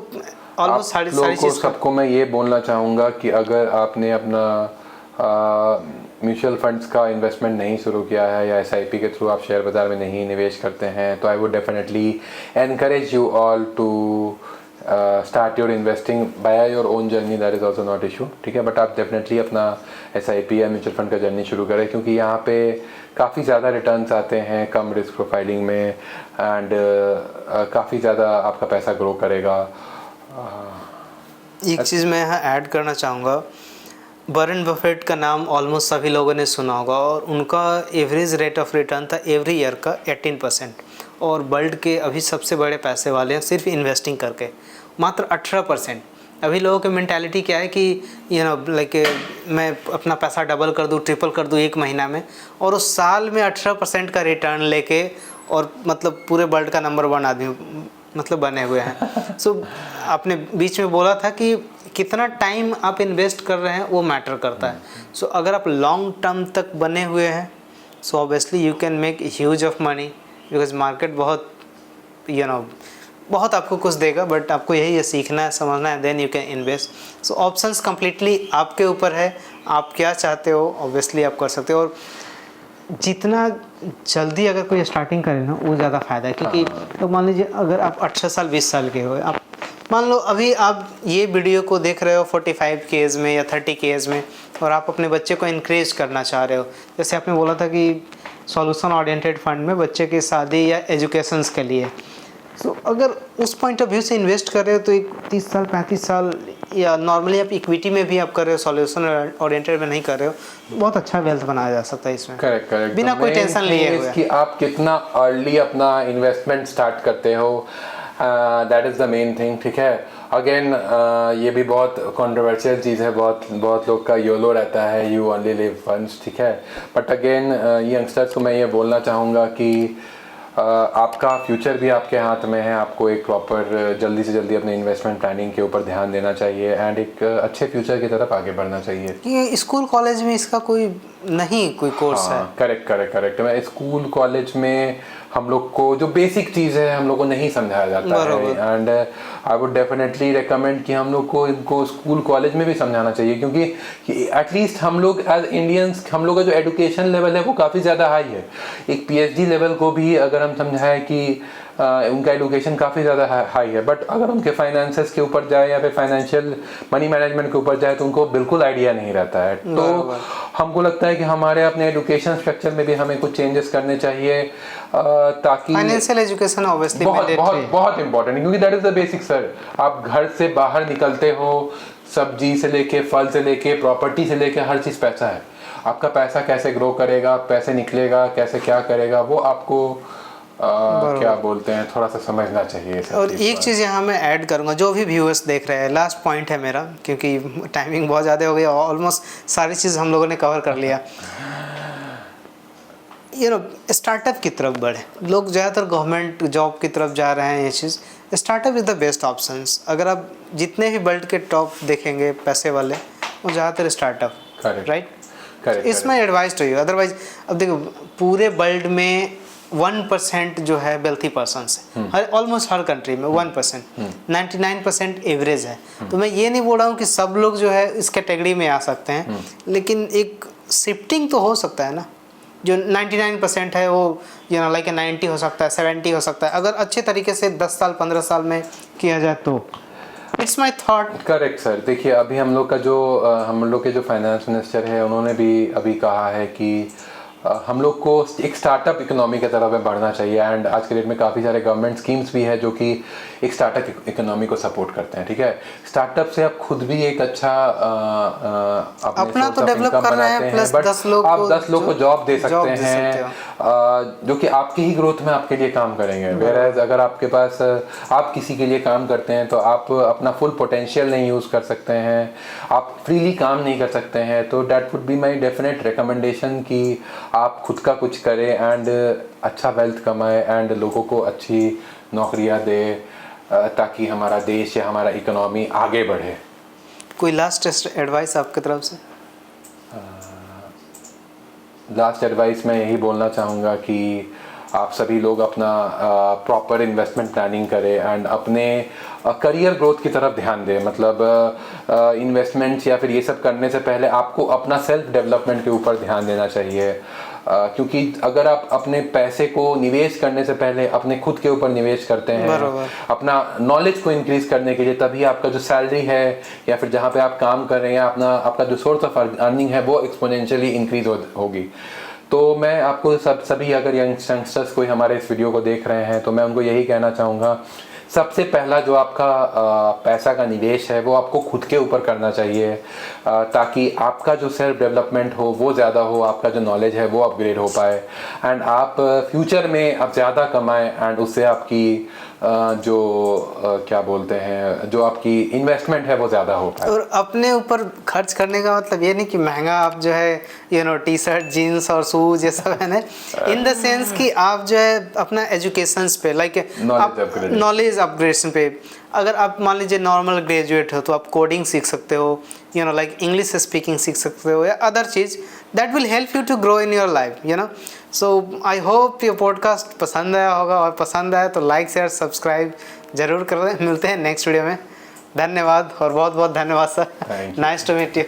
ऑलमोस्ट सारी चीज़
सबको मैं ये बोलना चाहूँगा कि अगर आपने अपना म्यूचुअल फंड्स का इन्वेस्टमेंट नहीं शुरू किया है या SIP के थ्रू आप शेयर बाज़ार में नहीं निवेश करते हैं, तो I would definitely encourage you all to start your investing by your own journey, that is also not issue, ठीक है। बट आप डेफिनेटली अपना SIP या म्यूचुअल फंड का जर्नी शुरू करें, क्योंकि यहाँ पे काफ़ी ज़्यादा रिटर्न्स आते हैं कम रिस्क प्रोफाइलिंग में, एंड काफ़ी ज़्यादा आपका पैसा ग्रो करेगा।
एक चीज़ मैं यहाँ ऐड करना चाहूँगा, वॉरेन बफेट का नाम ऑलमोस्ट सभी लोगों ने सुना होगा, और उनका एवरेज रेट ऑफ रिटर्न था एवरी ईयर का 18%, और वर्ल्ड के अभी सबसे बड़े पैसे वाले हैं सिर्फ इन्वेस्टिंग करके मात्र 18%। अभी लोगों की मेंटालिटी क्या है कि लाइक मैं अपना पैसा डबल कर दूँ, ट्रिपल कर दूँ एक महीना में, और उस साल में 18% का रिटर्न लेके और मतलब पूरे वर्ल्ड का नंबर 1 आदमी मतलब बने हुए हैं। सो आपने बीच में बोला था कि कितना टाइम आप इन्वेस्ट कर रहे हैं वो मैटर करता है। सो अगर आप लॉन्ग टर्म तक बने हुए हैं, so obviously you can make huge of money, because market बहुत बहुत आपको कुछ देगा, बट आपको यही है सीखना है, समझना है, then you can invest. So options completely आपके ऊपर है, आप क्या चाहते हो ऑब्वियसली आप कर सकते हो। और जितना जल्दी अगर कोई स्टार्टिंग करे ना वो ज़्यादा फ़ायदा है, क्योंकि तो मान लीजिए अगर आप 18 साल 20 साल के हो, आप मान लो अभी आप ये वीडियो को देख रहे हो 45 के एज में या 30 के एज में, और आप अपने बच्चे को इनक्रेज करना चाह रहे हो, जैसे आपने बोला था कि सॉल्यूशन ओरिएंटेड फंड में बच्चे की शादी या एजुकेशंस के लिए, सो अगर उस पॉइंट ऑफ व्यू से इन्वेस्ट कर रहे हो तो एक 30 साल 35 साल, या नॉर्मली आप इक्विटी में भी आप कर रहे हो, सॉल्यूशन ओरिएंटेड में नहीं कर रहे हो, बहुत अच्छा वेल्थ बनाया जा सकता है इसमें।
करेक्ट,
बिना कोई टेंशन लिए हुए
कि आप कितना अर्ली अपना इन्वेस्टमेंट स्टार्ट करते हो, that is the main thing, ठीक है। अगेन ये भी बहुत कंट्रोवर्शियल चीज़ है, बहुत लोग का योलो रहता है, यू ओनली लिव वंस, ठीक है। बट अगेन यंगस्टर्स को मैं ये बोलना चाहूँगा कि आपका फ्यूचर भी आपके हाथ में है, आपको एक प्रॉपर जल्दी से जल्दी अपने इन्वेस्टमेंट प्लानिंग के ऊपर ध्यान देना चाहिए, एंड एक अच्छे फ्यूचर की तरफ आगे बढ़ना चाहिए।
ये स्कूल कॉलेज में इसका कोई कोर्स है।
करेक्ट। मैं स्कूल कॉलेज में हम लोग को जो बेसिक चीज़ है हम लोग को नहीं समझाया जाता है, and I would definitely recommend कि हम लोग को इनको स्कूल कॉलेज में भी समझाना चाहिए, क्योंकि एटलीस्ट हम लोग एज इंडियंस, हम लोग का जो एजुकेशन लेवल है वो काफ़ी ज़्यादा हाई है। एक PhD लेवल को भी अगर हम समझाएं कि उनका एजुकेशन काफ़ी ज़्यादा हाई है, बट अगर उनके फाइनेंसेस के ऊपर जाए या फिर फाइनेंशियल मनी मैनेजमेंट के ऊपर जाए तो उनको बिल्कुल आइडिया नहीं रहता है। तो हमको लगता है कि हमारे अपने एजुकेशन स्ट्रक्चर में भी हमें कुछ चेंजेस करने चाहिए, ताकि
फाइनेंशियल एजुकेशन ऑब्वियसली
बहुत इंपॉर्टेंट है, क्योंकि that is the basic sir. आप घर से बाहर निकलते हो, सब्जी से लेके, फल से लेके, प्रॉपर्टी से लेके, हर चीज़ पैसा है। आपका पैसा कैसे ग्रो करेगा, पैसे निकलेगा कैसे, क्या करेगा, वो आपको क्या बोलते हैं, थोड़ा सा समझना चाहिए।
और एक चीज़ यहाँ मैं ऐड करूँगा, जो भी व्यूअर्स देख रहे हैं, लास्ट पॉइंट है मेरा, क्योंकि टाइमिंग बहुत ज़्यादा हो गई, ऑलमोस्ट सारी चीज़ हम लोगों ने कवर कर लिया। स्टार्टअप की तरफ बढ़े, लोग ज़्यादातर गवर्नमेंट जॉब की तरफ जा रहे हैं। ये चीज़ startup is the best options. अगर आप जितने भी वर्ल्ड के टॉप देखेंगे पैसे वाले, वो ज़्यादातर स्टार्टअप, राइट। इसमें एडवाइस तो ही, अदरवाइज अब देखो पूरे वर्ल्ड में 1% जो है वेल्थी पर्सन है, हर ऑलमोस्ट हर कंट्री में 1%, 99% एवरेज है। तो मैं ये नहीं बोल रहा हूँ कि सब लोग जो है इस कैटेगरी में आ सकते हैं, लेकिन एक शिफ्टिंग तो हो सकता है ना। जो 99% है वो लाइक 90 हो सकता है, 70 हो सकता है, अगर अच्छे तरीके से 10 साल 15 साल में किया जाए तो। It's my thought.
Correct sir. देखिए अभी हम लोग के जो फाइनेंस मिनिस्टर है उन्होंने भी अभी कहा है कि हम लोग को एक स्टार्टअप इकोनॉमी की तरफ में बढ़ना चाहिए, एंड आज के डेट में काफ़ी सारे गवर्नमेंट स्कीम्स भी है जो कि एक स्टार्टअप इकोनॉमी को सपोर्ट करते हैं। ठीक है, स्टार्टअप से आप खुद भी एक अच्छा
अपना तो डेवलप कर रहे हैं, प्लस 10 लोग
आप 10 लोग को जॉब दे सकते हैं, जो कि आपकी ही ग्रोथ में आपके लिए काम करेंगे। वेयरएज अगर आपके पास आप किसी के लिए काम करते हैं तो आप अपना फुल पोटेंशियल नहीं यूज़ कर सकते हैं, आप फ्रीली काम नहीं कर सकते हैं, तो that would be my definite recommendation कि आप खुद का कुछ करें एंड अच्छा वेल्थ कमाए एंड लोगों को अच्छी नौकरियां दे, ताकि हमारा देश या हमारा इकोनॉमी आगे बढ़े।
कोई लास्ट एडवाइस आपकी तरफ से?
लास्ट एडवाइस मैं यही बोलना चाहूँगा कि आप सभी लोग अपना प्रॉपर इन्वेस्टमेंट प्लानिंग करें एंड अपने करियर ग्रोथ की तरफ ध्यान दें। मतलब इन्वेस्टमेंट्स या फिर ये सब करने से पहले आपको अपना सेल्फ डेवलपमेंट के ऊपर ध्यान देना चाहिए, क्योंकि अगर आप अपने पैसे को निवेश करने से पहले अपने खुद के ऊपर निवेश करते हैं, अपना नॉलेज को इंक्रीज करने के लिए, तभी आपका जो सैलरी है या फिर जहाँ पे आप काम कर रहे हैं आपका जो सोर्स ऑफ अर्निंग है वो एक्सपोनेंशियली इंक्रीज होगी। तो मैं आपको सभी अगर यंगस्टर्स कोई हमारे इस वीडियो को देख रहे हैं तो मैं उनको यही कहना चाहूँगा, सबसे पहला जो आपका पैसा का निवेश है वो आपको खुद के ऊपर करना चाहिए, ताकि आपका जो सेल्फ डेवलपमेंट हो वो ज़्यादा हो, आपका जो नॉलेज है वो अपग्रेड हो पाए एंड आप फ्यूचर में आप ज़्यादा कमाएं एंड उससे आपकी क्या बोलते हैं, जो आपकी इन्वेस्टमेंट है वो ज़्यादा हो पाए।
और अपने ऊपर खर्च करने का मतलब ये नहीं कि महंगा आप जो है टी शर्ट जीन्स और शूज ये सब है ना, इन द सेंस कि आप जो है अपना एजुकेशंस पे लाइक नॉलेज अपग्रेडेशन पे, अगर आप मान लीजिए नॉर्मल ग्रेजुएट हो तो आप कोडिंग सीख सकते हो, लाइक इंग्लिश स्पीकिंग सीख सकते हो या अदर चीज़ that will help you to grow in your life. So I hope ये पॉडकास्ट पसंद आया होगा, और पसंद आया तो लाइक शेयर सब्सक्राइब जरूर कर दें। मिलते हैं नेक्स्ट वीडियो में। धन्यवाद और बहुत बहुत धन्यवाद sir, nice to meet you.